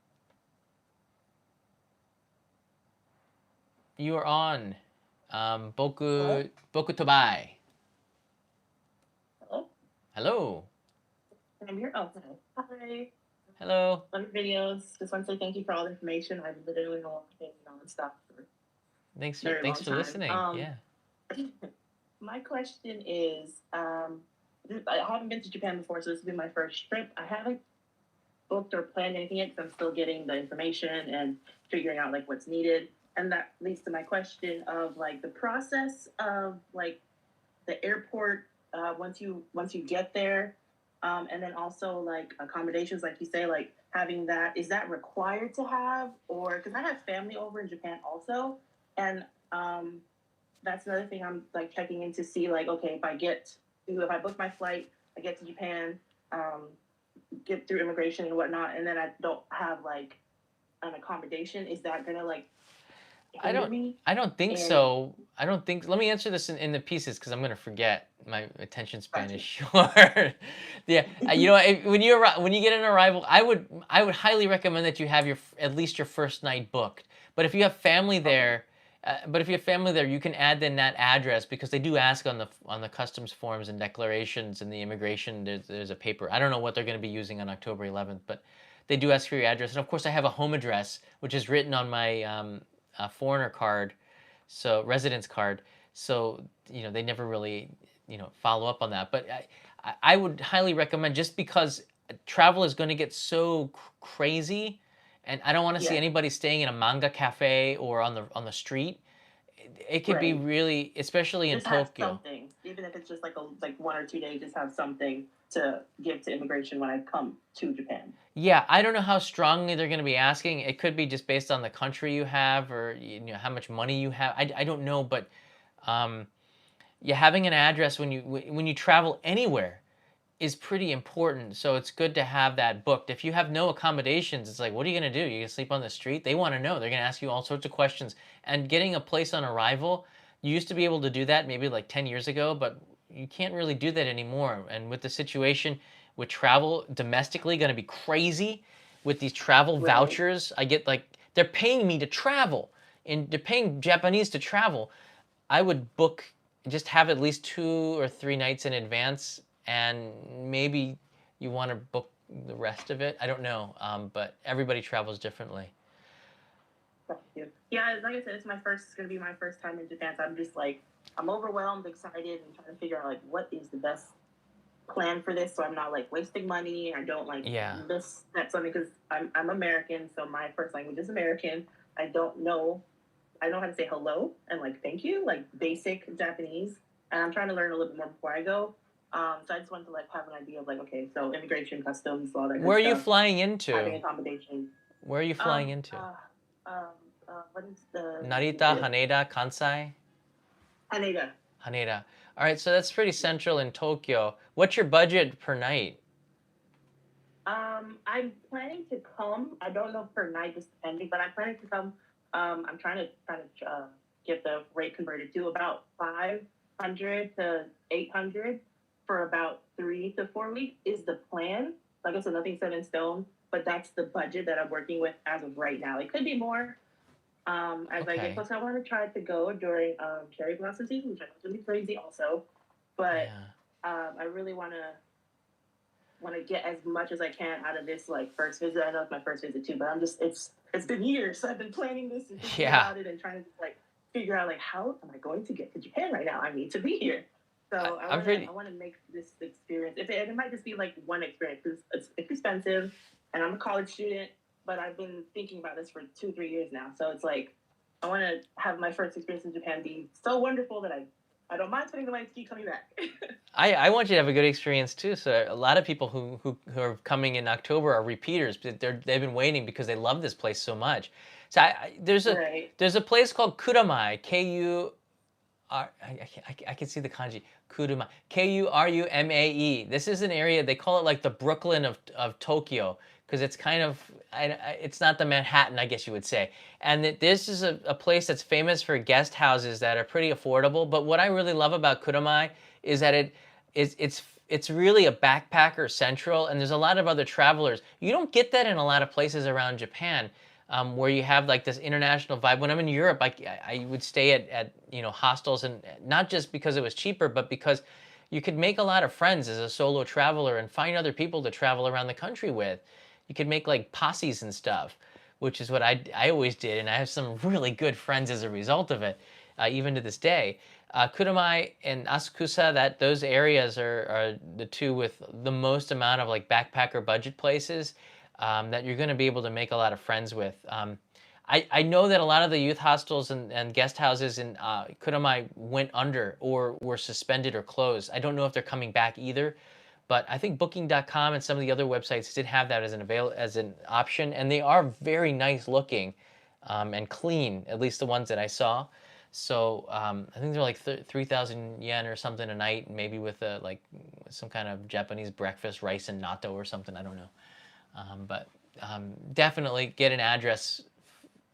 You are on. Boku Tobai. Hello? Hello. I'm here. Oh, hi. Hello. Love your videos. Just want to say thank you for all the information. I've literally been watching nonstop for Thanks very long for time. listening. Yeah. My question is, I haven't been to Japan before, so this will be my first trip. I haven't booked or planned anything yet because I'm still getting the information and figuring out like what's needed. And that leads to my question of like the process of like the airport once you get there, and then also like accommodations, like you say, like having that, is that required to have? Or because I have family over in Japan also, and that's another thing I'm like checking in to see like, okay, if I book my flight, I get to Japan, get through immigration and whatnot, and then I don't have like an accommodation, is that gonna like I don't think so. Let me answer this in the pieces because I'm going to forget. My attention span is short. Yeah, when you get an arrival, I would highly recommend that you have at least your first night booked. But if you have family there But if you have family there, you can add in that address because they do ask on the customs forms and declarations and the immigration. There's a paper. I don't know what they're going to be using on October 11th, but they do ask for your address. And of course, I have a home address which is written on my foreigner card, so residence card. So they never really follow up on that. But I would highly recommend, just because travel is going to get so crazy. And I don't want to see anybody staying in a manga cafe or on the street. It could be really, especially in Just have Tokyo. something, even if it's just like 1 or 2 days. Just have something to give to immigration when I come to Japan. Yeah, I don't know how strongly they're going to be asking. It could be just based on the country you have, or how much money you have. I don't know, but having an address when you travel anywhere is pretty important. So it's good to have that booked. If you have no accommodations, it's like, what are you going to do? You going to sleep on the street? They want to know. They're going to ask you all sorts of questions. And getting a place on arrival, you used to be able to do that maybe like 10 years ago, but you can't really do that anymore. And with the situation with travel domestically going to be crazy with these travel vouchers, I get they're paying me to travel, and they're paying Japanese to travel. I would book, just have at least 2 or 3 nights in advance, and maybe you want to book the rest of it. I don't know, but everybody travels differently. Thank you. Yeah, like I said, it's going to be my first time in Japan, so I'm just I'm overwhelmed, excited, and trying to figure out what is the best plan for this, so I'm not wasting money. I don't miss that something, because I'm American, so my first language is American. I know how to say hello and thank you, basic Japanese, and I'm trying to learn a little bit more before I go. So I just wanted to have an idea of okay, so immigration, customs, all that good Where are stuff. you flying into? Having accommodation. Where are you flying into? What is the Narita, Haneda, Kansai? Haneda. Haneda. All right, so that's pretty central in Tokyo. What's your budget per night? I'm planning to come. I don't know per night, just depending, but I'm planning to come. I'm trying to get the rate converted to about 500 to 800 for about 3 to 4 weeks is the plan. Like I said, nothing set in stone, but that's the budget that I'm working with as of right now. It could be more as I get closer. I want to try to go during cherry blossom season, which I know is going to be crazy also. But I really want to get as much as I can out of this first visit. I know it's my first visit too, but it's been years. So I've been planning this and thinking about it and trying to figure out how am I going to get to Japan right now? I need to be here. So I want to make this experience. It might just be one experience, because it's expensive, and I'm a college student, but I've been thinking about this for 2-3 years now. So it's I want to have my first experience in Japan be so wonderful that I don't mind spending the money to keep coming back. I want you to have a good experience too. So a lot of people who are coming in October are repeaters. They've been waiting because they love this place so much. So there's a place called Kuramai, I can see the kanji. Kuruma. Kurumae. This is an area, they call it the Brooklyn of Tokyo, because it's kind of, it's not the Manhattan, I guess you would say. And this is a place that's famous for guest houses that are pretty affordable. But what I really love about Kuramai is that it's really a backpacker central, and there's a lot of other travelers. You don't get that in a lot of places around Japan. Where you have this international vibe. When I'm in Europe, I would stay at hostels, and not just because it was cheaper, but because you could make a lot of friends as a solo traveler and find other people to travel around the country with. You could make posses and stuff, which is what I always did, and I have some really good friends as a result of it, even to this day. Kuramai and Asakusa, those areas are the two with the most amount of backpacker budget places. That you're going to be able to make a lot of friends with. I know that a lot of the youth hostels and guest houses in Kuramai went under or were suspended or closed. I don't know if they're coming back either, but I think Booking.com and some of the other websites did have that as an option, and they are very nice looking and clean, at least the ones that I saw. So I think they're 3,000 yen or something a night, maybe with some kind of Japanese breakfast, rice and natto or something. I don't know. But definitely get an address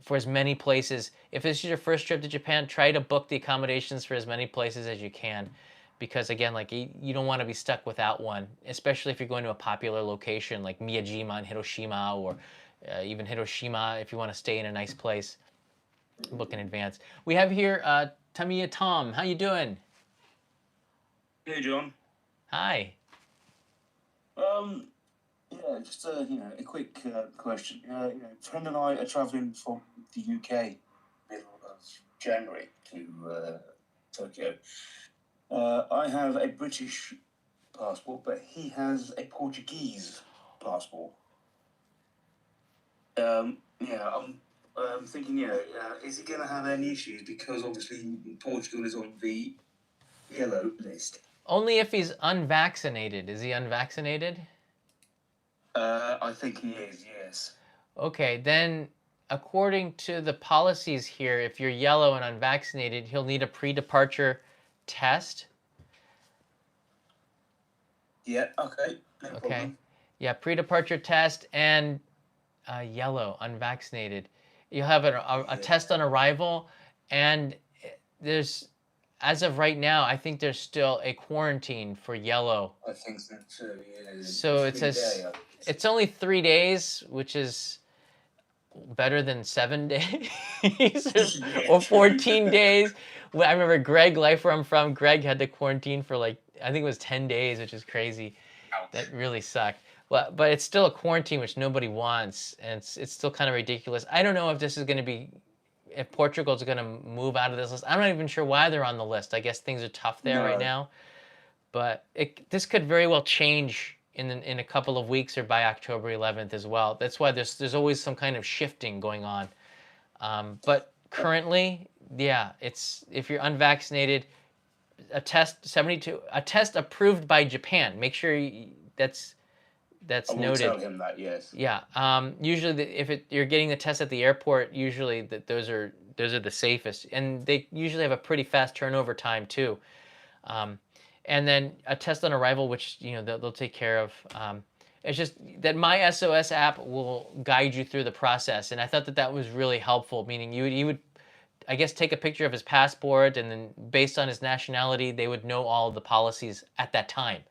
for as many places. If this is your first trip to Japan, try to book the accommodations for as many places as you can, because again, you don't want to be stuck without one, especially if you're going to a popular location like Miyajima and Hiroshima, or even Hiroshima if you want to stay in a nice place. book in advance. We have here Tamiya Tom. How you doing? Hey, John. Hi. Yeah, just a quick question. A friend and I are traveling from the UK, middle of January to Tokyo. I have a British passport, but he has a Portuguese passport. I'm thinking, is he going to have any issues because obviously Portugal is on the yellow list? Only if he's unvaccinated. Is he unvaccinated? I think he is, yes. Okay, then according to the policies here, if you're yellow and unvaccinated, he'll need a pre-departure test. Yeah, okay. No Okay. problem. Yeah, pre-departure test and yellow, unvaccinated. You'll have a test on arrival, and there's, as of right now, I think there's still a quarantine for yellow. I think so too, yeah. So it says it's only 3 days, which is better than 7 days or 14 days. Well, I remember Greg, life where I'm from, Greg had to quarantine for like, I think it was 10 days, which is crazy. Ouch. That really sucked. But it's still a quarantine, which nobody wants, and it's still kind of ridiculous. I don't know if this is going to be, if Portugal's going to move out of this list. I'm not even sure why they're on the list. I guess things are tough there right now. But this could very well change in a couple of weeks or by October 11th as well. That's why there's always some kind of shifting going on. But currently, yeah, it's, if you're unvaccinated, a test approved by Japan. Make sure that's I will noted. tell him that, yes. Yeah. Usually, you're getting the test at the airport, usually those are the safest, and they usually have a pretty fast turnover time too. And then a test on arrival, which they'll take care of. It's just that My SOS app will guide you through the process, and I thought that was really helpful. Meaning you would, I guess, take a picture of his passport, and then based on his nationality, they would know all of the policies at that time.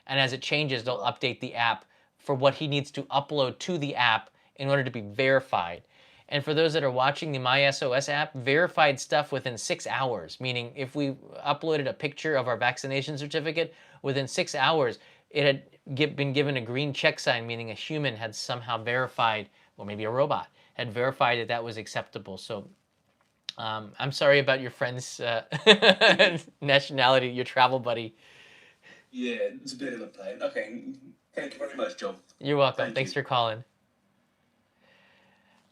And as it changes, they'll update the app for what he needs to upload to the app in order to be verified. And for those that are watching the My SOS app, verified stuff within 6 hours, meaning if we uploaded a picture of our vaccination certificate, within 6 hours, it had been given a green check sign, meaning a human had somehow verified, or maybe a robot, had verified that was acceptable. So I'm sorry about your friend's nationality, your travel buddy. Yeah, it's a bit of a pain. Okay, thank you very much, John. You're welcome. Thanks for calling.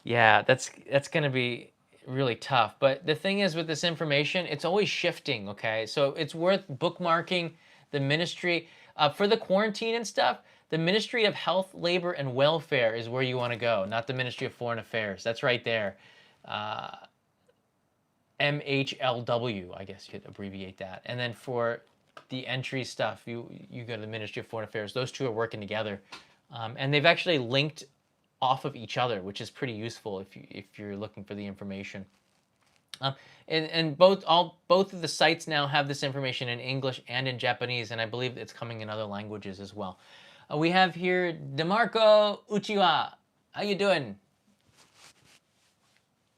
Yeah, that's going to be really tough. But the thing is with this information, it's always shifting, okay? So it's worth bookmarking the ministry. For the quarantine and stuff, the Ministry of Health, Labor, and Welfare is where you want to go, not the Ministry of Foreign Affairs. That's right there. MHLW, I guess you could abbreviate that. And then for the entry stuff, you go to the Ministry of Foreign Affairs. Those two are working together. And they've actually linked off of each other, which is pretty useful if you're looking for the information. And both of the sites now have this information in English and in Japanese, and I believe it's coming in other languages as well. We have here DeMarco Uchiwa. How you doing?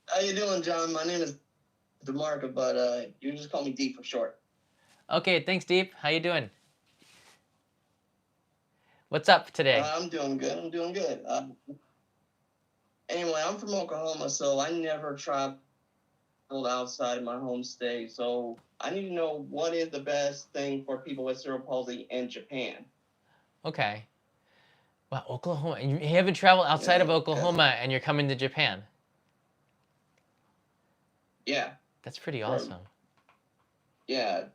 How you doing, John? My name is DeMarco, but you just call me Deep for short. Okay, thanks, Deep. How you doing? What's up today? I'm doing good. Anyway, I'm from Oklahoma, so I never traveled outside my home state. So I need to know what is the best thing for people with cerebral palsy in Japan. Okay. Wow, Oklahoma. You haven't traveled outside of Oklahoma, and you're coming to Japan. Yeah. That's pretty awesome. Yeah.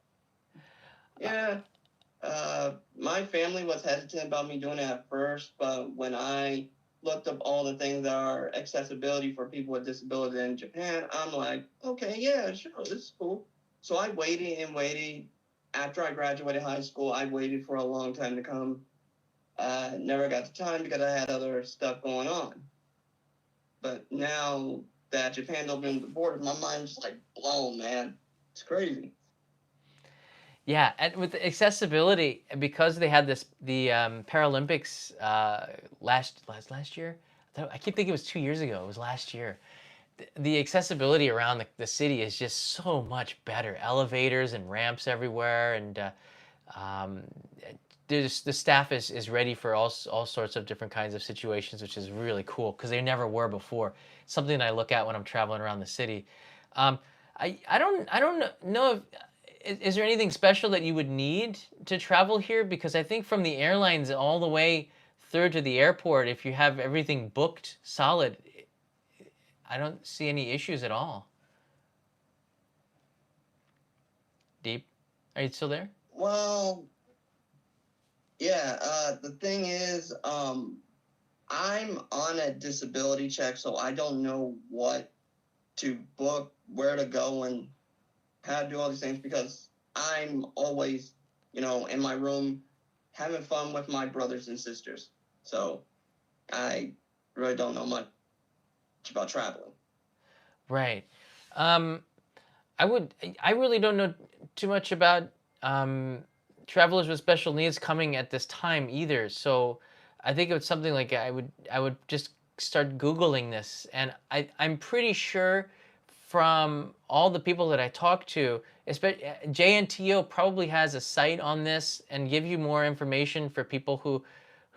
My family was hesitant about me doing it at first, but when I looked up all the things that are accessibility for people with disabilities in Japan, I'm like, okay, yeah, sure, this is cool. So I waited and waited. After I graduated high school, I waited for a long time to come. Never got the time because I had other stuff going on. But now that Japan opened the borders, my mind's just like blown, man. It's crazy. Yeah, and with the accessibility, because they had the Paralympics last year. I keep thinking it was 2 years ago. It was last year, the accessibility around the city is just so much better. Elevators and ramps everywhere, and um, the staff is ready for all sorts of different kinds of situations, which is really cool because they never were before. Something that I look at when I'm traveling around the city. Um, I don't know if is there anything special that you would need to travel here, because I think from the airlines all the way through to the airport, if you have everything booked solid, I don't see any issues at all. Deep, are you still there? Well, yeah. The thing is, I'm on a disability check, so I don't know what to book, where to go, and how to do all these things because I'm always, in my room having fun with my brothers and sisters. So I really don't know much about traveling. Right. Um, I really don't know too much about travelers with special needs coming at this time either. So I think it's something like I would just start Googling this, and I'm pretty sure from all the people that I talk to, especially JNTO probably has a site on this and give you more information for people who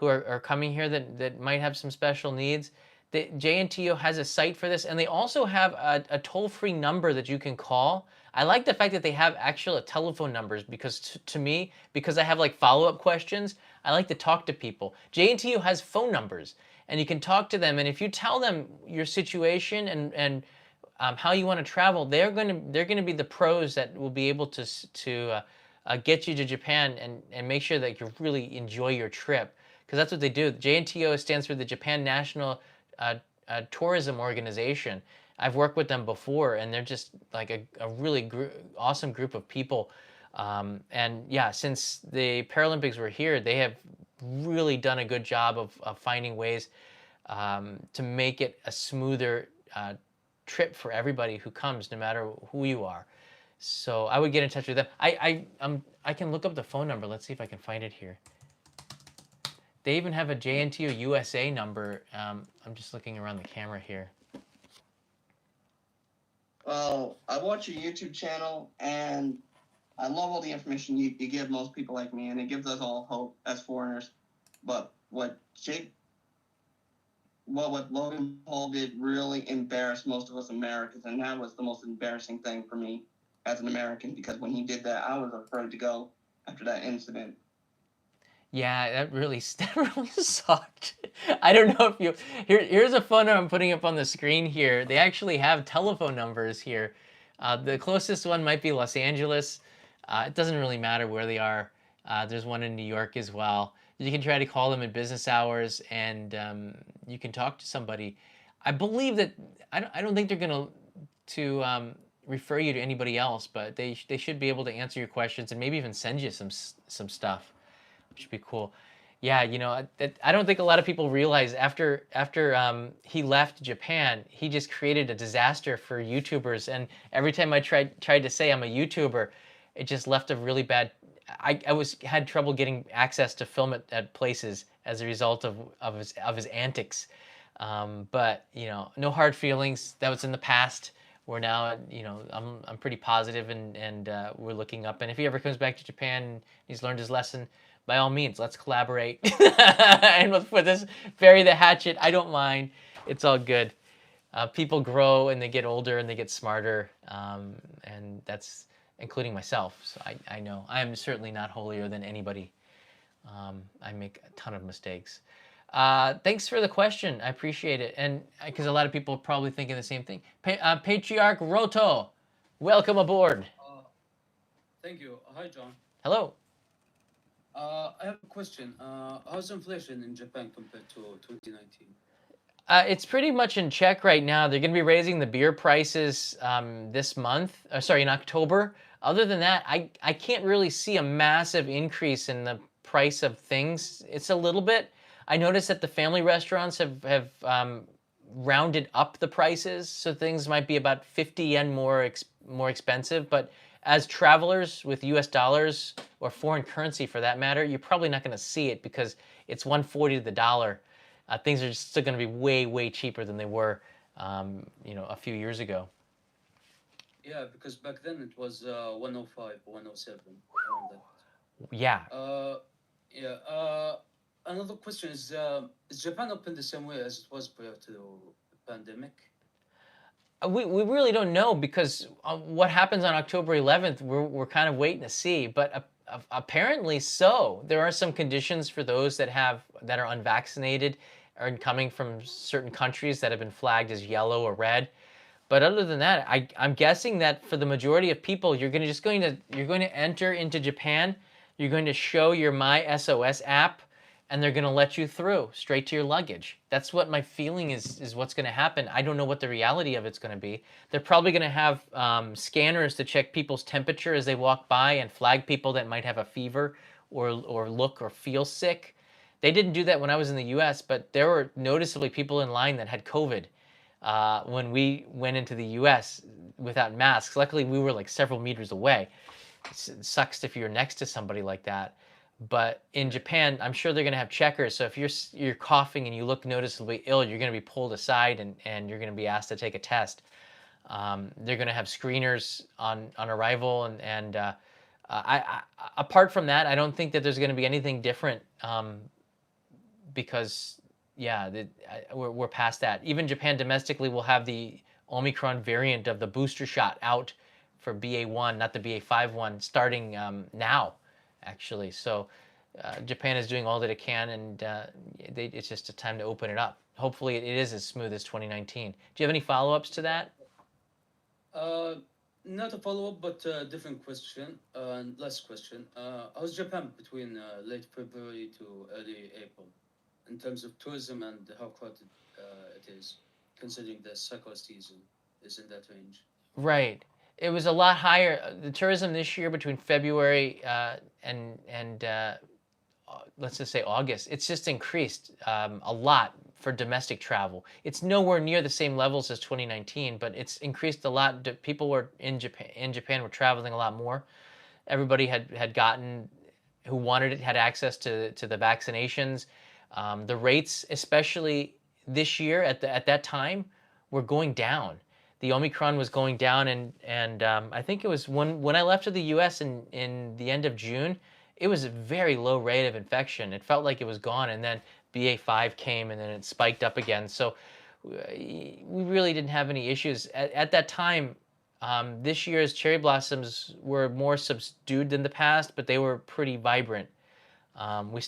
are coming here that might have some special needs. The JNTO has a site for this, and they also have a toll-free number that you can call. I like the fact that they have actual telephone numbers because to me, because I have like follow-up questions, I like to talk to people. JNTO has phone numbers, and you can talk to them. And if you tell them your situation and how you want to travel, they're gonna be the pros that will be able to get you to Japan and make sure that you really enjoy your trip, because that's what they do. JNTO stands for the Japan National Tourism Organization. I've worked with them before, and they're just like a really awesome group of people. And yeah, since the Paralympics were here, they have really done a good job of finding ways to make it a smoother trip for everybody who comes, no matter who you are. So I would get in touch with them. I can look up the phone number. Let's see if I can find it here. They even have a JNTO USA number. I'm just looking around the camera here. Well, I watch your YouTube channel, and I love all the information you give most people like me, and it gives us all hope as foreigners. But what Logan Paul did really embarrassed most of us Americans, and that was the most embarrassing thing for me as an American, because when he did that, I was afraid to go after that incident. Yeah, that really sucked. I don't know if you here's a phone number I'm putting up on the screen here. They actually have telephone numbers here. The closest one might be Los Angeles. It doesn't really matter where they are. There's one in New York as well. You can try to call them in business hours, and you can talk to somebody. I believe that I don't think they're gonna refer you to anybody else, but they should be able to answer your questions and maybe even send you some stuff, which would be cool. Yeah, I don't think a lot of people realize after he left Japan, he just created a disaster for YouTubers. And every time I tried to say I'm a YouTuber, it just left a really bad. I had trouble getting access to film at places as a result of his antics. But no hard feelings. That was in the past. We're now, I'm pretty positive, and we're looking up. And if he ever comes back to Japan and he's learned his lesson, by all means, let's collaborate. And let's put this, bury the hatchet. I don't mind. It's all good. People grow and they get older and they get smarter, and that's including myself. So I know I'm certainly not holier than anybody. I make a ton of mistakes. Thanks for the question. I appreciate it. And because a lot of people are probably thinking the same thing. Patriarch Roto, welcome aboard. Thank you. Hi, John. Hello. I have a question. How's inflation in Japan compared to 2019? It's pretty much in check right now. They're going to be raising the beer prices this month. In October. Other than that, I can't really see a massive increase in the price of things. It's a little bit. I noticed that the family restaurants have rounded up the prices, so things might be about 50 yen more expensive. But as travelers with US dollars or foreign currency for that matter, you're probably not going to see it because it's 140 to the dollar. Things are still going to be way, way cheaper than they were a few years ago. Yeah, because back then it was 105, 107. Around that. Yeah. Yeah. Another question is Japan open the same way as it was prior to the pandemic? We really don't know because what happens on October 11th, we're kind of waiting to see. But apparently so. There are some conditions for those that are unvaccinated and coming from certain countries that have been flagged as yellow or red. But other than that, I'm guessing that for the majority of people, you're going to enter into Japan. You're going to show your My SOS app, and they're going to let you through straight to your luggage. That's what my feeling is what's going to happen. I don't know what the reality of it's going to be. They're probably going to have scanners to check people's temperature as they walk by and flag people that might have a fever or look or feel sick. They didn't do that when I was in the U.S., but there were noticeably people in line that had COVID when we went into the U.S. without masks. Luckily, we were like several meters away. It sucks if you're next to somebody like that. But in Japan, I'm sure they're going to have checkers. So if you're coughing and you look noticeably ill, you're going to be pulled aside and you're going to be asked to take a test. They're going to have screeners on arrival, and apart from that, I don't think that there's going to be anything different because we're past that. Even Japan domestically will have the Omicron variant of the booster shot out for BA1, not the BA5 one, starting now, actually. So Japan is doing all that it can, and it's just a time to open it up. Hopefully it is as smooth as 2019. Do you have any follow-ups to that? Not a follow-up, but a different question. Last question. How's Japan between late February to early April in terms of tourism and how crowded it is, considering the sakura season is in that range? Right. It was a lot higher. The tourism this year between February and let's just say August, it's just increased a lot for domestic travel. It's nowhere near the same levels as 2019, but it's increased a lot. People were in Japan were traveling a lot more. Everybody had gotten, who wanted it, had access to the vaccinations. The rates, especially this year at that time, were going down. The Omicron was going down, and I think it was when I left to the U.S. in the end of June, it was a very low rate of infection. It felt like it was gone, and then BA5 came, and then it spiked up again. So we really didn't have any issues at that time. This year's cherry blossoms were more subdued than the past, but they were pretty vibrant.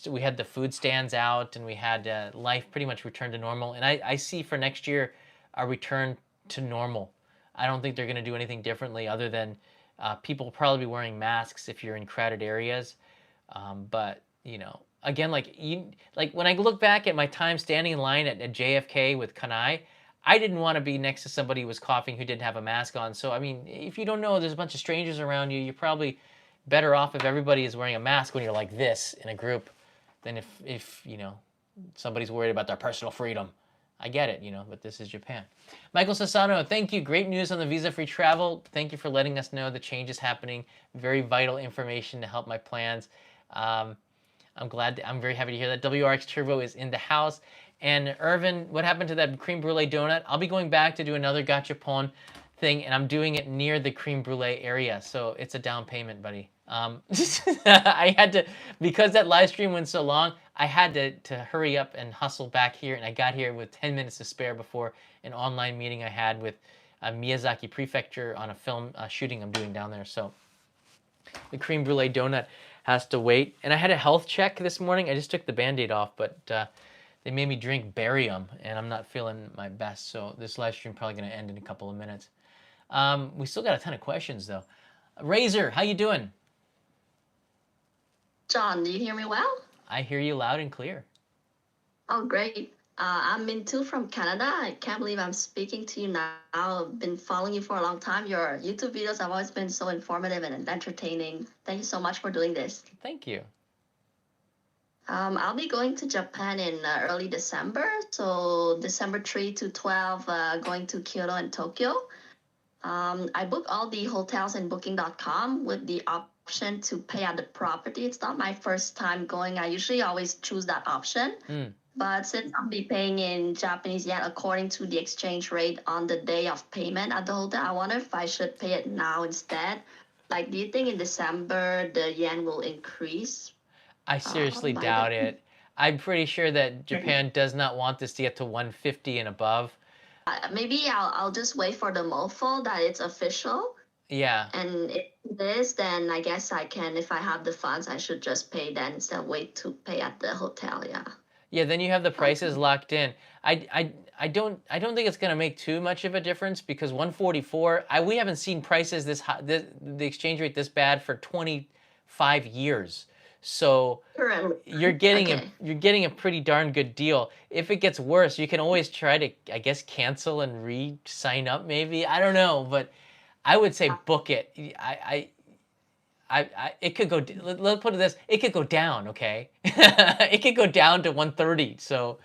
We had the food stands out, and we had life pretty much returned to normal. And I see for next year a return to normal. I don't think they're going to do anything differently other than people will probably be wearing masks if you're in crowded areas. But again, like when I look back at my time standing in line at JFK with Kanai, I didn't want to be next to somebody who was coughing who didn't have a mask on. So I mean, if you don't know there's a bunch of strangers around you, you're probably better off if everybody is wearing a mask when you're like this in a group than if somebody's worried about their personal freedom. I get it, but this is Japan. Michael Sassano, thank you. Great news on the visa-free travel. Thank you for letting us know the change is happening. Very vital information to help my plans. I'm very happy to hear that. WRX Turbo is in the house. And Irvin, what happened to that creme brulee donut? I'll be going back to do another gachapon thing, and I'm doing it near the creme brulee area. So it's a down payment, buddy. I had to, because that live stream went so long, I had to hurry up and hustle back here, and I got here with 10 minutes to spare before an online meeting I had with Miyazaki Prefecture on a film shooting I'm doing down there. So the creme brulee donut has to wait. And I had a health check this morning. I just took the Band-Aid off, but they made me drink barium, and I'm not feeling my best. So this live stream probably going to end in a couple of minutes. We still got a ton of questions, though. Razor, how you doing? John, do you hear me well? I hear you loud and clear. Oh, great. I'm Mintu from Canada. I can't believe I'm speaking to you now. I've been following you for a long time. Your YouTube videos have always been so informative and entertaining. Thank you so much for doing this. Thank you. I'll be going to Japan in early December. So December 3 to 12, going to Kyoto and Tokyo. I booked all the hotels in booking.com with the option to pay at the property. It's not my first time going. I usually always choose that option. But since I'll be paying in Japanese yen according to the exchange rate on the day of payment at the hotel, I wonder if I should pay it now instead. Like, do you think in December the yen will increase I seriously by doubt then? it. I'm pretty sure that Japan does not want this to get to 150 and above. Maybe I'll just wait for the MOFA that it's official. Yeah. And if it is, then I guess I can, if I have the funds, I should just pay then instead of wait to pay at the hotel. Yeah. Yeah, then you have the prices locked in. I don't think it's gonna make too much of a difference because 144. We haven't seen prices this high, the exchange rate this bad for 25 years. So Currently. you're getting Okay. you're getting a pretty darn good deal. If it gets worse, you can always try to, I guess, cancel and re-sign up maybe. I don't know, but I would say book it. It could go. Let's put it this: it could go down. Okay, it could go down to 130. So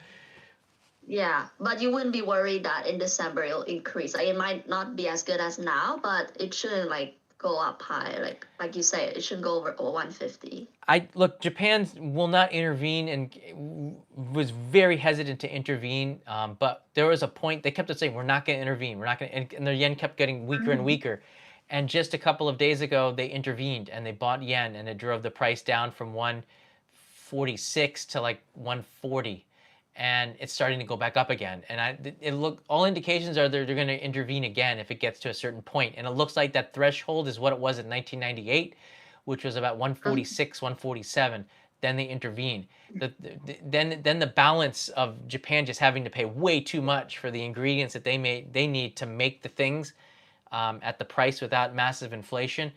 Yeah, but you wouldn't be worried that in December it'll increase. Like, it might not be as good as now, but it shouldn't like go up high. Like you say, it shouldn't go over 150. look, Japan will not intervene and was very hesitant to intervene. But there was a point they kept on saying we're not going to intervene. We're not going to, and their yen kept getting weaker and weaker. And just a couple of days ago, they intervened and they bought yen and it drove the price down from 146 to like 140. And it's starting to go back up again. And all indications are they're going to intervene again if it gets to a certain point. And it looks like that threshold is what it was in 1998, which was about 146, 147. Then they intervene. Then the balance of Japan just having to pay way too much for the ingredients that they need to make the things at the price without massive inflation.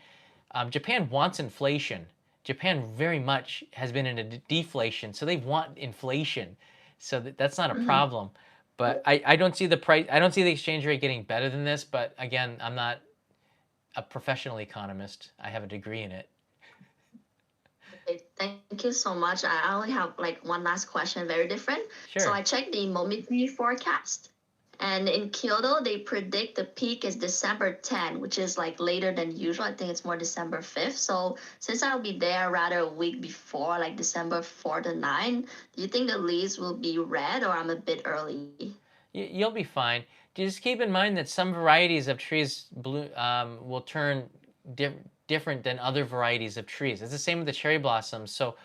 Japan wants inflation. Japan very much has been in a deflation, so they want inflation. So that's not a problem. But I don't see the price. I don't see the exchange rate getting better than this. But again, I'm not a professional economist. I have a degree in it. Okay, thank you so much. I only have like one last question, very different. Sure. So I checked the Momiji forecast. And in Kyoto, they predict the peak is December 10, which is like later than usual. I think it's more December 5th. So since I'll be there rather a week before, like December 4 to 9, do you think the leaves will be red or I'm a bit early? You'll be fine. Just keep in mind that some varieties of trees will turn different than other varieties of trees. It's the same with the cherry blossoms. So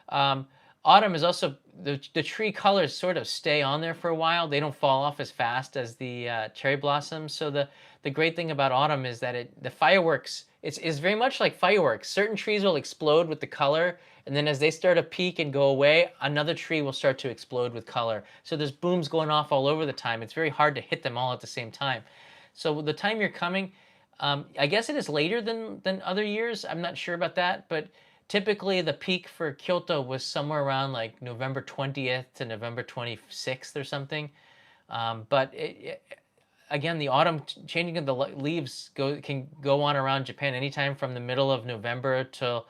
autumn is also, the tree colors sort of stay on there for a while. They don't fall off as fast as the cherry blossoms. So the great thing about autumn is that the fireworks, it's very much like fireworks. Certain trees will explode with the color, and then as they start to peak and go away, another tree will start to explode with color. So there's booms going off all over the time. It's very hard to hit them all at the same time. So the time you're coming, I guess it is later than other years. I'm not sure about that, but typically the peak for Kyoto was somewhere around like November 20th to November 26th or something. But again, the autumn changing of the leaves can go on around Japan anytime from the middle of November till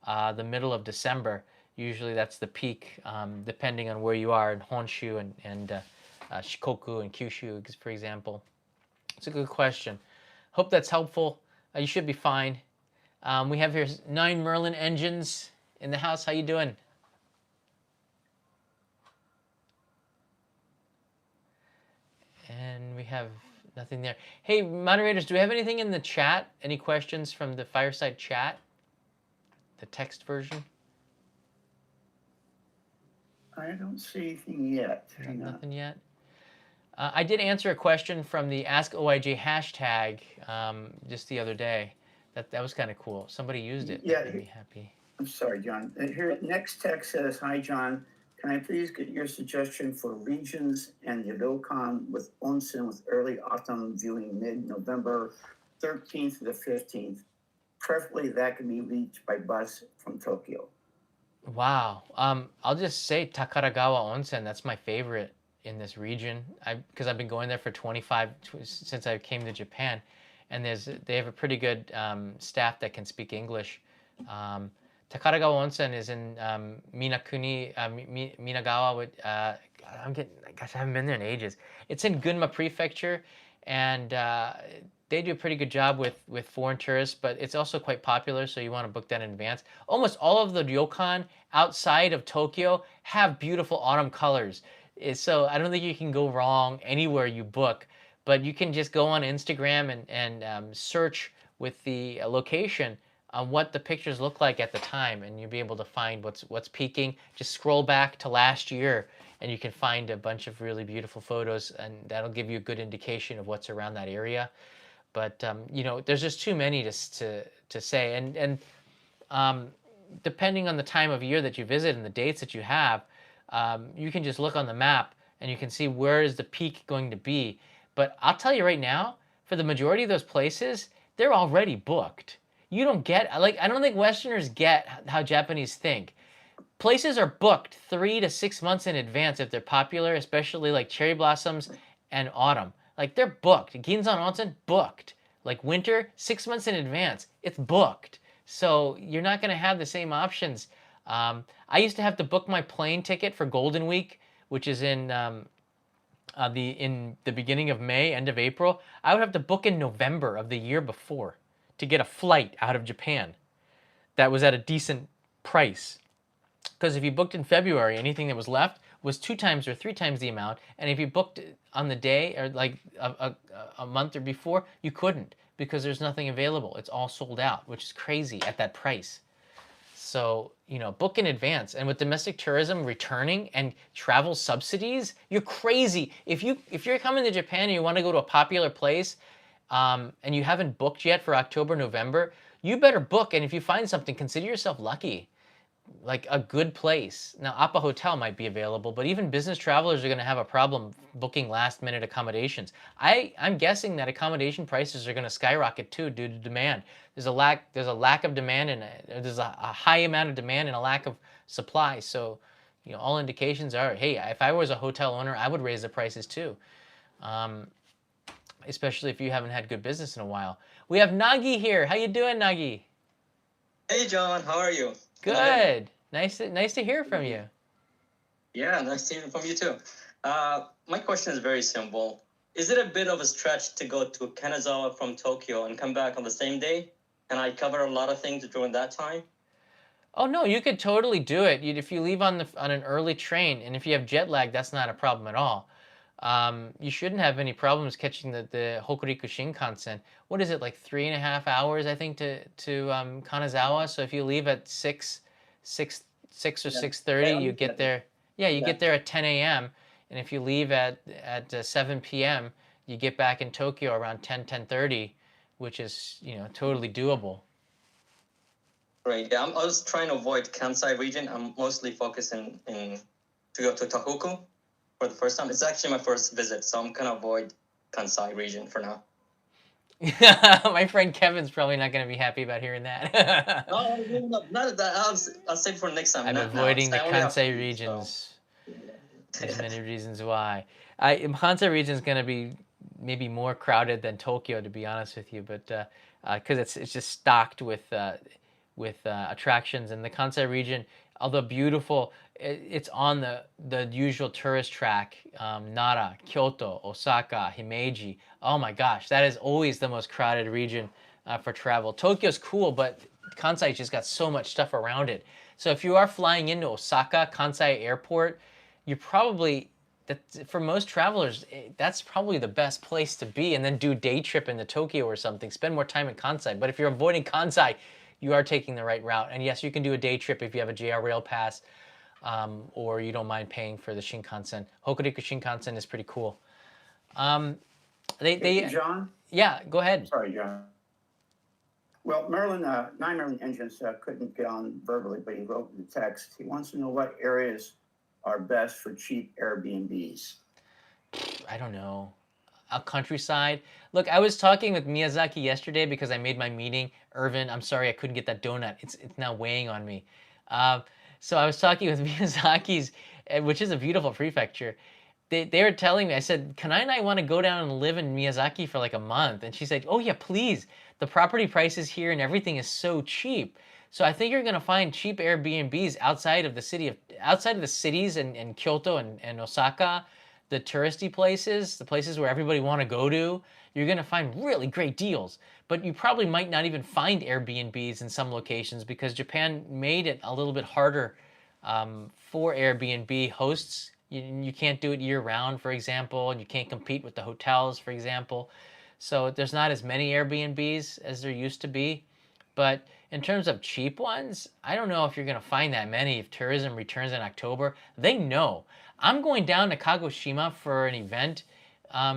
the middle of December. Usually that's the peak, depending on where you are in Honshu and Shikoku and Kyushu, for example. It's a good question. Hope that's helpful. You should be fine. We have here 9 Merlin engines in the house. How you doing? And we have nothing there. Hey, moderators, do we have anything in the chat? Any questions from the Fireside chat? The text version? I don't see anything yet. Nothing yet? I did answer a question from the Ask OIJ hashtag just the other day. That was kind of cool. Somebody used it. Yeah. That made me happy. I'm sorry, John. Here, next text says, "Hi, John. Can I please get your suggestion for regions and the ryokan with onsen with early autumn viewing mid-November 13th to the 15th? Preferably that can be reached by bus from Tokyo." Wow. I'll just say Takaragawa Onsen. That's my favorite in this region. Because I've been going there for since I came to Japan, and they have a pretty good staff that can speak English. Takaragawa Onsen is in Minakuni, Minagawa. I haven't been there in ages. It's in Gunma Prefecture, and they do a pretty good job with foreign tourists, but it's also quite popular, so you want to book that in advance. Almost all of the ryokan outside of Tokyo have beautiful autumn colors. So I don't think you can go wrong anywhere you book, but you can just go on Instagram and search with the location on what the pictures look like at the time, and you'll be able to find what's peaking. Just scroll back to last year, and you can find a bunch of really beautiful photos, and that'll give you a good indication of what's around that area. But you know, there's just too many to say, and depending on the time of year that you visit and the dates that you have, you can just look on the map and you can see where is the peak going to be. But I'll tell you right now, for the majority of those places, they're already booked. You don't get, like, I don't think Westerners get how Japanese think. Places are booked 3 to 6 months in advance if they're popular, especially like cherry blossoms and autumn. Like, they're booked. Ginzan Onsen, booked. Like winter, 6 months in advance, it's booked. So you're not going to have the same options. I used to have to book my plane ticket for Golden Week, which is in the beginning of May, end of April. I would have to book in November of the year before to get a flight out of Japan that was at a decent price. Because if you booked in February, anything that was left was 2 times or 3 times the amount. And if you booked on the day or like a month or before, you couldn't because there's nothing available. It's all sold out, which is crazy at that price. So, you know, book in advance. And with domestic tourism returning and travel subsidies, you're crazy. If you're coming to Japan and you want to go to a popular place and you haven't booked yet for October, November, you better book. And if you find something, consider yourself lucky. Like a good place. Now, Appa Hotel might be available, but even business travelers are going to have a problem booking last-minute accommodations. I'm guessing that accommodation prices are going to skyrocket too due to demand. There's a lack of demand and there's a high amount of demand and a lack of supply. So, you know, all indications are, hey, if I was a hotel owner, I would raise the prices too. Especially if you haven't had good business in a while. We have Nagi here. How you doing, Nagi? Hey, John. How are you? Good. Nice to hear from you. Yeah, nice to hear from you too. My question is very simple. Is it a bit of a stretch to go to Kanazawa from Tokyo and come back on the same day? Can I cover a lot of things during that time? Oh no, you could totally do it. If you leave on an early train, and if you have jet lag, that's not a problem at all. You shouldn't have any problems catching the Hokuriku Shinkansen. What is it, like 3.5 hours, I think, to Kanazawa? So if you leave at 6 or 6:30, you get there. Yeah, you get there at 10 a.m. And if you leave at 7 p.m., you get back in Tokyo around 10:30, which is, you know, totally doable. Right. Yeah, I was trying to avoid Kansai region. I'm mostly focusing to go to Tohoku for the first time. It's actually my first visit, so I'm gonna avoid Kansai region for now. My friend Kevin's probably not going to be happy about hearing that. No, not that. I'll save for next time. I'm avoiding the Kansai regions. So. There's many reasons why. Kansai region is going to be maybe more crowded than Tokyo, to be honest with you, but because it's just stocked with attractions. And the Kansai region, although beautiful, it's on the usual tourist track, Nara, Kyoto, Osaka, Himeji. Oh my gosh, that is always the most crowded region for travel. Tokyo's cool, but Kansai just got so much stuff around it. So if you are flying into Osaka, Kansai Airport, you probably, for most travelers, that's probably the best place to be, and then do a day trip into Tokyo or something. Spend more time in Kansai. But if you're avoiding Kansai, you are taking the right route. And yes, you can do a day trip if you have a JR Rail Pass, or you don't mind paying for the Shinkansen. Hokuriku Shinkansen is pretty cool. John? Yeah, go ahead. Sorry, John. Well, Nine Merlin Engines couldn't get on verbally, but he wrote in the text. He wants to know what areas are best for cheap Airbnbs. I don't know. A countryside. Look, I was talking with Miyazaki yesterday because I made my meeting. Irvin, I'm sorry I couldn't get that donut. It's now weighing on me. So I was talking with Miyazaki's, which is a beautiful prefecture. They were telling me, I said, Kanai and I want to go down and live in Miyazaki for like a month. And she said, oh yeah, please. The property prices here and everything is so cheap. So I think you're going to find cheap Airbnbs outside of the cities in Kyoto and Osaka, the touristy places, the places where everybody want to go to. you're going to find really great deals. But you probably might not even find Airbnbs in some locations because Japan made it a little bit harder for Airbnb hosts. You can't do it year round, for example, and you can't compete with the hotels, for example. So there's not as many Airbnbs as there used to be. But in terms of cheap ones, I don't know if you're going to find that many if tourism returns in October. They know. I'm going down to Kagoshima for an event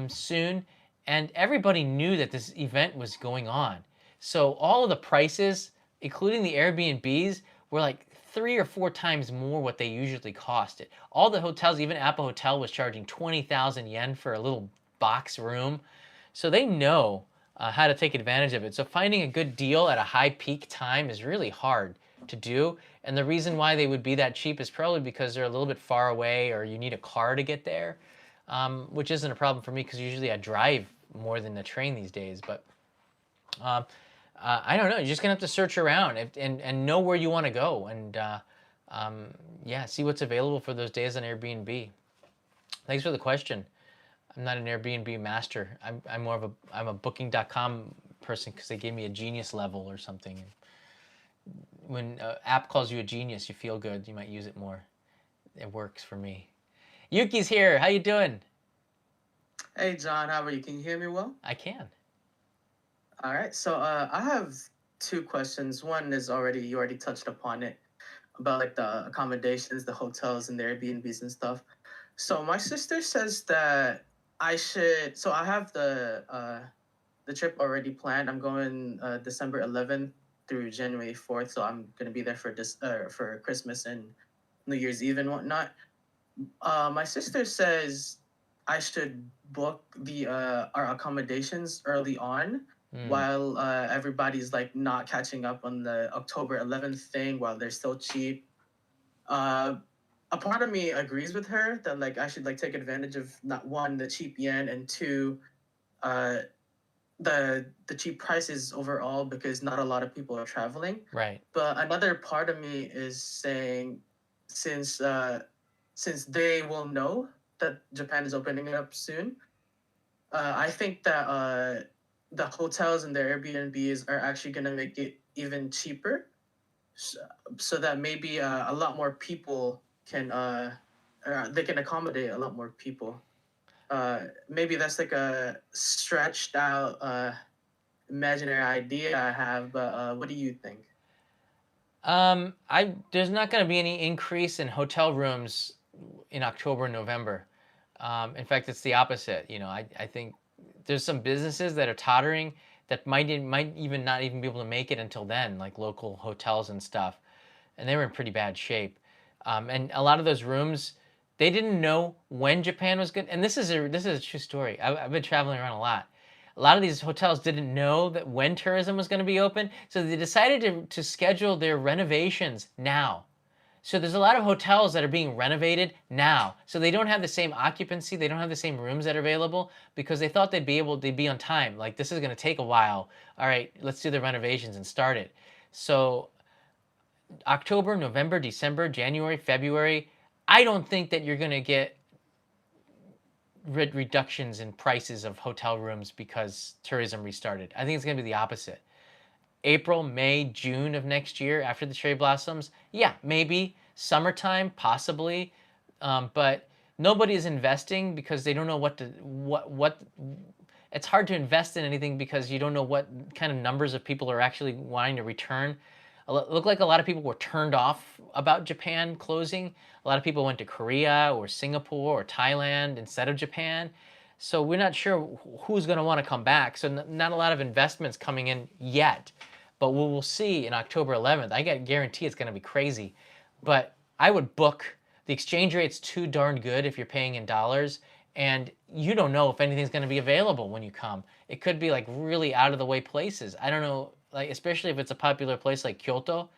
soon, and everybody knew that this event was going on. So all of the prices, including the Airbnbs, were like 3 or 4 times more what they usually costed. All the hotels, even Apple Hotel, was charging 20,000 yen for a little box room. So they know how to take advantage of it. So finding a good deal at a high peak time is really hard to do. And the reason why they would be that cheap is probably because they're a little bit far away or you need a car to get there, which isn't a problem for me because usually I drive more than the train these days. But I don't know. You're just going to have to search around and know where you want to go. And yeah, see what's available for those days on Airbnb. Thanks for the question. I'm not an Airbnb master. I'm more of a booking.com person because they gave me a genius level or something. When an app calls you a genius, you feel good. You might use it more. It works for me. Yuki's here. How you doing? Hey, John. How are you? Can you hear me well? I can. All right. So I have 2 questions. One is you already touched upon it about like the accommodations, the hotels, and the Airbnbs and stuff. So my sister says that I should. So I have the trip already planned. I'm going December 11th through January 4th. So I'm gonna be there for for Christmas and New Year's Eve and whatnot. My sister says I should book our accommodations early on while everybody's like not catching up on the October 11th thing while they're still cheap. A part of me agrees with her that like I should like take advantage of not one the cheap yen and two the cheap prices overall because not a lot of people are traveling. Right. But another part of me is saying since they will know that Japan is opening up soon, I think that the hotels and the Airbnbs are actually going to make it even cheaper, so that maybe a lot more people can they can accommodate a lot more people. Maybe that's like a stretched out imaginary idea I have, but what do you think? There's not going to be any increase in hotel rooms in October and November. In fact, it's the opposite. You know, I think there's some businesses that are tottering that might even not even be able to make it until then, like local hotels and stuff, and they were in pretty bad shape. And a lot of those rooms, they didn't know when Japan was good. And this is a true story. I've been traveling around a lot. A lot of these hotels didn't know that when tourism was going to be open, so they decided to schedule their renovations now. So there's a lot of hotels that are being renovated now. So they don't have the same occupancy, they don't have the same rooms that are available because they thought they'd be on time. Like this is going to take a while. All right, let's do the renovations and start it. So October, November, December, January, February, I don't think that you're going to get reductions in prices of hotel rooms because tourism restarted. I think it's going to be the opposite. April, May, June of next year after the cherry blossoms, yeah, maybe. Summertime, possibly. But nobody is investing because they don't know what it's hard to invest in anything because you don't know what kind of numbers of people are actually wanting to return. It looked like a lot of people were turned off about Japan closing. A lot of people went to Korea or Singapore or Thailand instead of Japan. So we're not sure who's going to want to come back. So not a lot of investments coming in yet. But we will see in October 11th. I guarantee it's going to be crazy. But I would book. The exchange rate's too darn good if you're paying in dollars. And you don't know if anything's going to be available when you come. It could be like really out of the way places. I don't know, like especially if it's a popular place like Kyoto.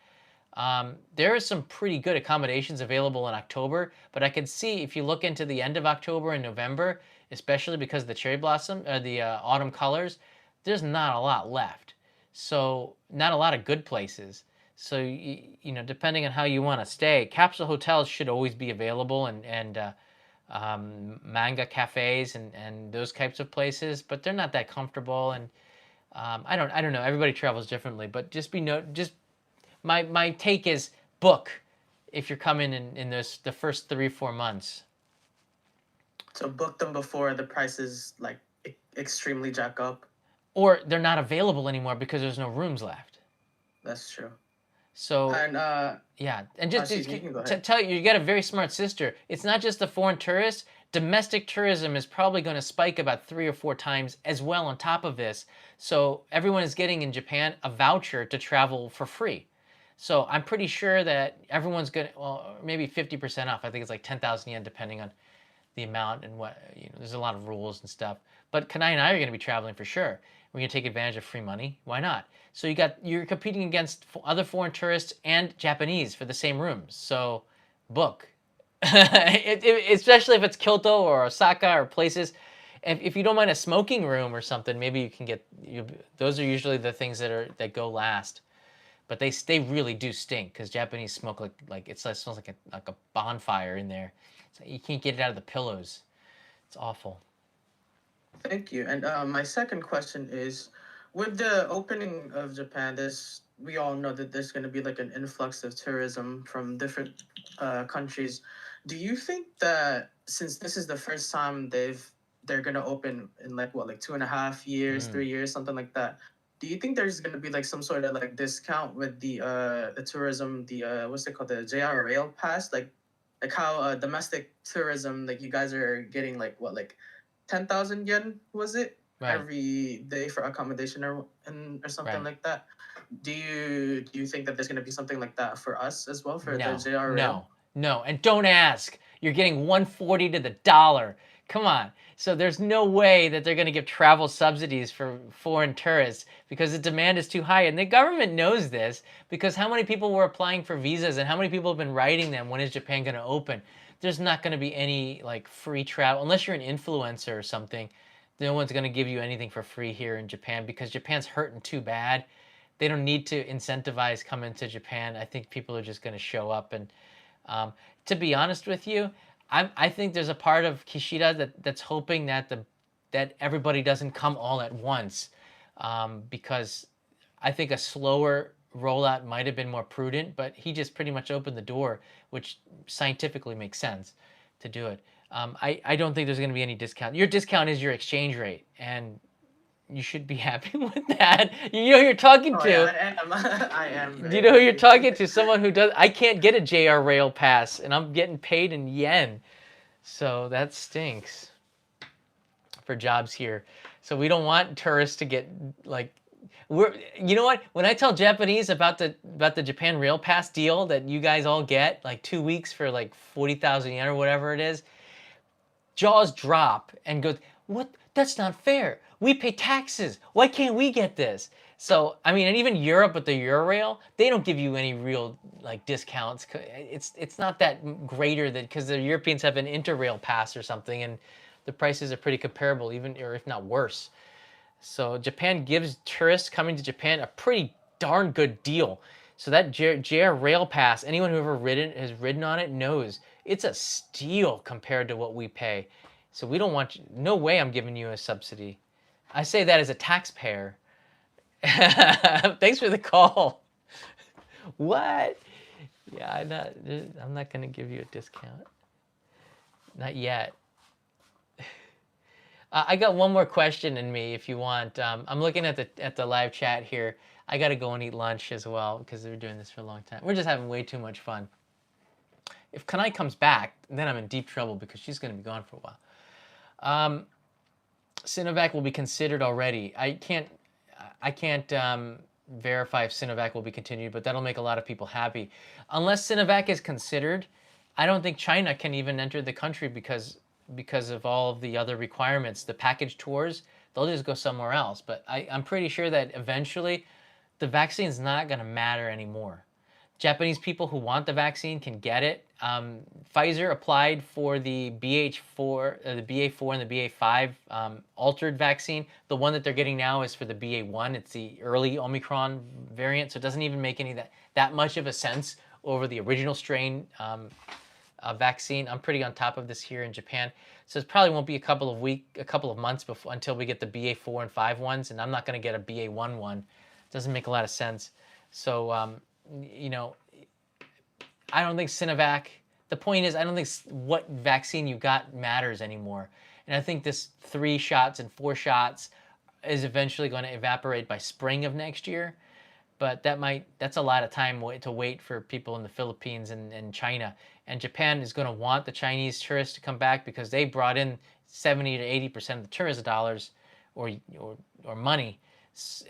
There are some pretty good accommodations available in October. But I could see if you look into the end of October and November, especially because of the cherry blossom, the autumn colors, there's not a lot left. So not a lot of good places. So, you know, depending on how you want to stay, capsule hotels should always be available. And manga cafes and those types of places, but they're not that comfortable. And I don't know. Everybody travels differently, but just my take is book if you're coming in the first 3-4 months. So book them before the prices like extremely jack up. Or they're not available anymore because there's no rooms left. That's true. So And yeah, and just you can go ahead. tell you got a very smart sister. It's not just the foreign tourists. Domestic tourism is probably going to spike about 3 or 4 times as well on top of this. So everyone is getting in Japan a voucher to travel for free. So I'm pretty sure that everyone's going to, well, maybe 50% off. I think it's like 10,000 yen depending on the amount and what, there's a lot of rules and stuff. But Kanai and I are going to be traveling for sure. We're going to take advantage of free money. Why not? So you're competing against other foreign tourists and Japanese for the same rooms. So book. Especially if it's Kyoto or Osaka or places. If you don't mind a smoking room or something, maybe you can get. Those are usually the things that go last. But they really do stink because Japanese smoke like it smells like a bonfire in there. So you can't get it out of the pillows. It's awful. Thank you. And my second question is, with the opening of Japan, we all know that there's going to be like an influx of tourism from different countries. Do you think that since this is the first time they're going to open in like 2.5 years, 3 years, something like that? Do you think there's going to be like some sort of like discount with the tourism, what's it called, the JR Rail Pass, like how domestic tourism, like you guys are getting like 10,000 yen, was it? Right. Every day for accommodation or something Right. like that. Do you think that there's going to be something like that for us as well for the No, JR Rail? no, and don't ask. You're getting 140 to the dollar. Come on. So there's no way that they're going to give travel subsidies for foreign tourists because the demand is too high. And the government knows this because how many people were applying for visas and how many people have been writing them, when is Japan going to open? There's not going to be any like free travel unless you're an influencer or something. No one's going to give you anything for free here in Japan because Japan's hurting too bad. They don't need to incentivize coming to Japan. I think people are just going to show up. And to be honest with you, I think there's a part of Kishida that's hoping that that everybody doesn't come all at once, because I think a slower rollout might have been more prudent. But he just pretty much opened the door, which scientifically makes sense to do it. I don't think there's going to be any discount. Your discount is your exchange rate, and you should be happy with that. You know who you're talking to. Yeah, I am. Do you know who you're talking to? Someone who does. I can't get a JR Rail Pass, and I'm getting paid in yen. So that stinks for jobs here. So we don't want tourists to get like. You know what? When I tell Japanese about the Japan Rail Pass deal that you guys all get, like 2 weeks for like 40,000 yen or whatever it is, jaws drop and goes, "What? That's not fair. We pay taxes. Why can't we get this?" So, I mean, and even Europe with the Eurail, they don't give you any real like discounts. It's not that greater than because the Europeans have an Interrail pass or something, and the prices are pretty comparable, even or if not worse. So Japan gives tourists coming to Japan a pretty darn good deal. So that JR Rail Pass, anyone who has ridden on it knows it's a steal compared to what we pay. So we don't want you, no way I'm giving you a subsidy. I say that as a taxpayer. Thanks for the call. What? Yeah, I'm not going to give you a discount. Not yet. I got one more question in me if you want. I'm looking at the live chat here. I got to go and eat lunch as well because we're doing this for a long time. We're just having way too much fun. If Kanai comes back, then I'm in deep trouble because she's going to be gone for a while. Sinovac will be considered already. I can't verify if Sinovac will be continued, but that'll make a lot of people happy. Unless Sinovac is considered, I don't think China can even enter the country because of all of the other requirements. The package tours, they'll just go somewhere else. But I'm pretty sure that eventually the vaccine's not going to matter anymore. Japanese people who want the vaccine can get it. Pfizer applied for the BA4 and the BA5 altered vaccine. The one that they're getting now is for the BA1. It's the early Omicron variant, so it doesn't even make any that much of a sense over the original strain vaccine. I'm pretty on top of this here in Japan, so it probably won't be a couple of months before until we get the BA4 and 5 ones, and I'm not going to get a BA1 one. It doesn't make a lot of sense. So you know, I don't think Sinovac. The point is, I don't think what vaccine you got matters anymore. And I think this 3 shots and 4 shots is eventually going to evaporate by spring of next year. But that's a lot of time to wait for people in the Philippines and China. And Japan is going to want the Chinese tourists to come back because they brought in 70 to 80% of the tourist dollars or money.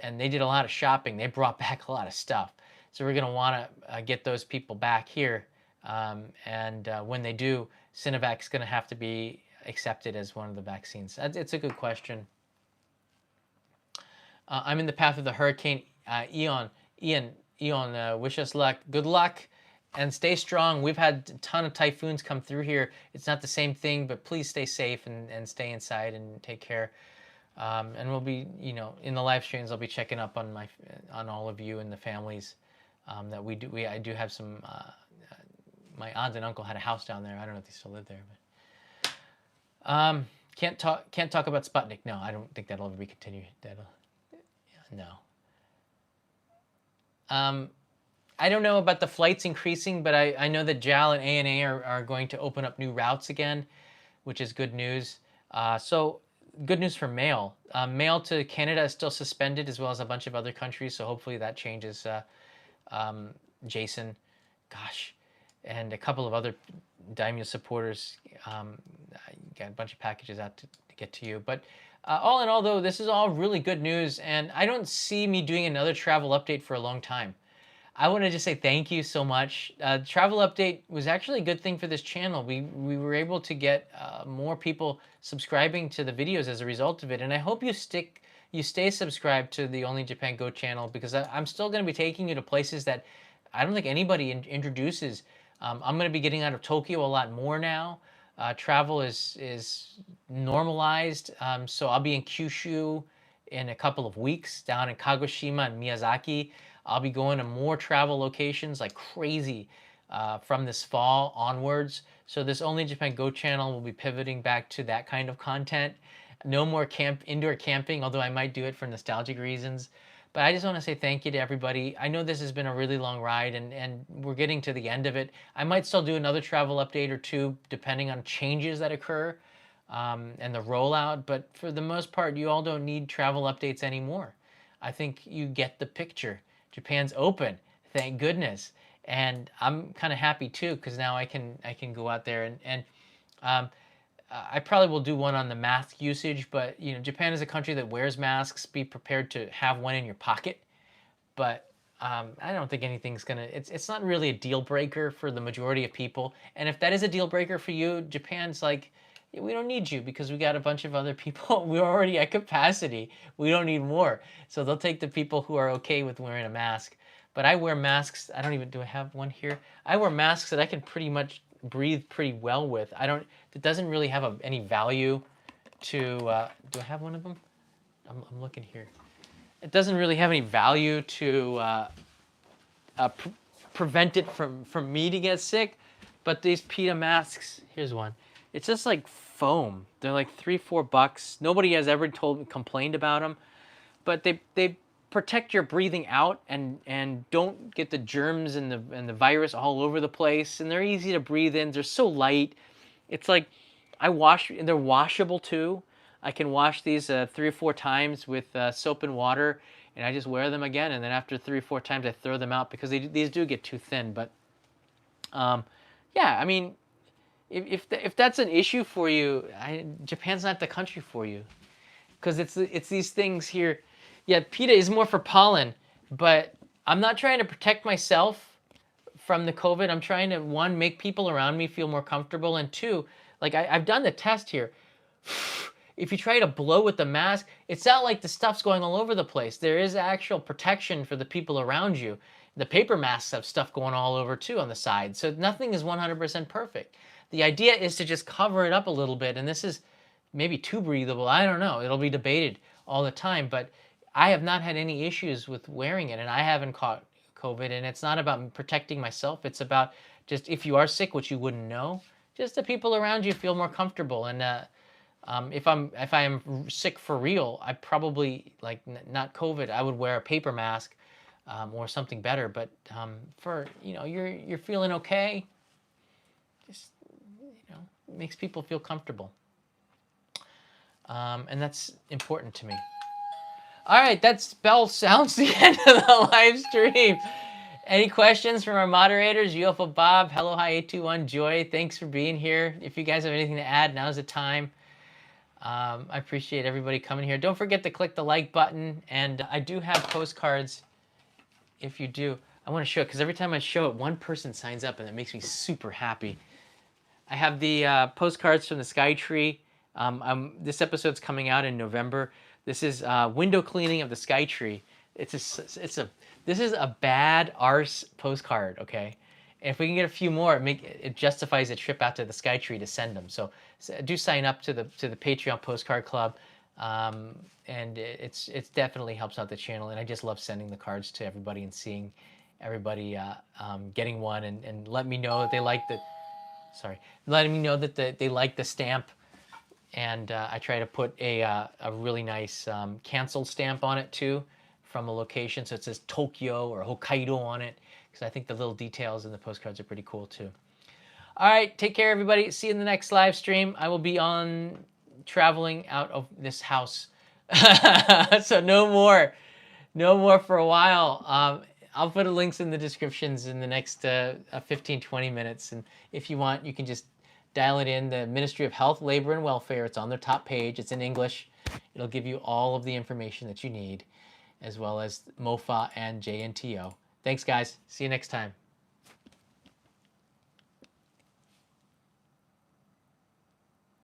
And they did a lot of shopping. They brought back a lot of stuff. So we're going to want to get those people back here. When they do, Sinovac is going to have to be accepted as one of the vaccines. It's a good question. I'm in the path of the hurricane. Ian, wish us luck. Good luck and stay strong. We've had a ton of typhoons come through here. It's not the same thing, but please stay safe and stay inside and take care. And we'll be, you know, in the live streams, I'll be checking up on all of you and the families that we do. I do have some. My aunt and uncle had a house down there. I don't know if they still live there, but can't talk about Sputnik. No, I don't think that'll ever be continued. No. I don't know about the flights increasing, but I know that JAL and ANA are going to open up new routes again, which is good news. So good news for mail. Mail to Canada is still suspended, as well as a bunch of other countries. So hopefully that changes. Jason, gosh, and a couple of other Daimyo supporters got a bunch of packages out to get to you. But all in all, though, this is all really good news, and I don't see me doing another travel update for a long time. I want to just say thank you so much. Travel update was actually a good thing for this channel. We were able to get more people subscribing to the videos as a result of it, and I hope you stay subscribed to the Only Japan Go channel, because I'm still going to be taking you to places that I don't think anybody introduces. I'm going to be getting out of Tokyo a lot more now. Travel is normalized, so I'll be in Kyushu in a couple of weeks, down in Kagoshima and Miyazaki. I'll be going to more travel locations like crazy from this fall onwards. So this Only Japan Go channel will be pivoting back to that kind of content. No more indoor camping, although I might do it for nostalgic reasons. But I just want to say thank you to everybody. I know this has been a really long ride, and we're getting to the end of it. I might still do another travel update or two, depending on changes that occur and the rollout. But for the most part, you all don't need travel updates anymore. I think you get the picture. Japan's open, thank goodness. And I'm kind of happy too, because now I can go out there and I probably will do one on the mask usage, but you know, Japan is a country that wears masks. Be prepared to have one in your pocket. But I don't think anything's gonna. It's not really a deal breaker for the majority of people. And if that is a deal breaker for you, Japan's like, we don't need you because we got a bunch of other people. We're already at capacity. We don't need more. So they'll take the people who are okay with wearing a mask. But I wear masks. Do I have one here? I wear masks that I can pretty much breathe pretty well with. It doesn't really have any value to, do I have one of them? I'm looking here. It doesn't really have any value to prevent it from me to get sick. But these PETA masks, here's one. It's just like foam. They're like $3-4. Nobody has ever complained about them, but they protect your breathing out and don't get the germs and the virus all over the place. And they're easy to breathe in. They're so light. It's like and they're washable too. I can wash these 3 or 4 times with soap and water, and I just wear them again. And then after 3 or 4 times, I throw them out because these do get too thin. But yeah, I mean, if that's an issue for you, Japan's not the country for you, because it's these things here. Yeah, PETA is more for pollen, but I'm not trying to protect myself from the COVID. I'm trying to, 1, make people around me feel more comfortable, and 2, like I've done the test here. If you try to blow with the mask, it's not like the stuff's going all over the place. There is actual protection for the people around you. The paper masks have stuff going all over too on the side, so nothing is 100% perfect. The idea is to just cover it up a little bit, and this is maybe too breathable. I don't know. It'll be debated all the time, but I have not had any issues with wearing it, and I haven't caught COVID, and it's not about protecting myself. It's about just if you are sick, which you wouldn't know, just the people around you feel more comfortable. And if I am sick for real, I probably like not COVID. I would wear a paper mask or something better. But for you're feeling okay, just it makes people feel comfortable, and that's important to me. All right, that's bell sounds the end of the live stream. Any questions from our moderators? UFO Bob, Hello Hi 821, Joy, thanks for being here. If you guys have anything to add, now's the time. I appreciate everybody coming here. Don't forget to click the like button, and I do have postcards. If you do, I want to show it because every time I show it, one person signs up, and it makes me super happy. I have the postcards from the Sky Tree. This episode's coming out in November. This is window cleaning of the Sky Tree. This is a bad arse postcard, okay? And if we can get a few more, it justifies a trip out to the Sky Tree to send them. So do sign up to the Patreon Postcard Club, and it's definitely helps out the channel. And I just love sending the cards to everybody and seeing everybody getting one, and let me know that they like the. Letting me know that they like the stamp. And I try to put a really nice canceled stamp on it too, from a location, so it says Tokyo or Hokkaido on it, because I think the little details in the postcards are pretty cool too. All right, take care, everybody. See you in the next live stream. I will be on traveling out of this house, so no more for a while. I'll put links in the descriptions in the next 15-20 minutes, and if you want, you can just dial it in. The Ministry of Health, Labor, and Welfare. It's on their top page. It's in English. It'll give you all of the information that you need, as well as MOFA and JNTO. Thanks, guys. See you next time.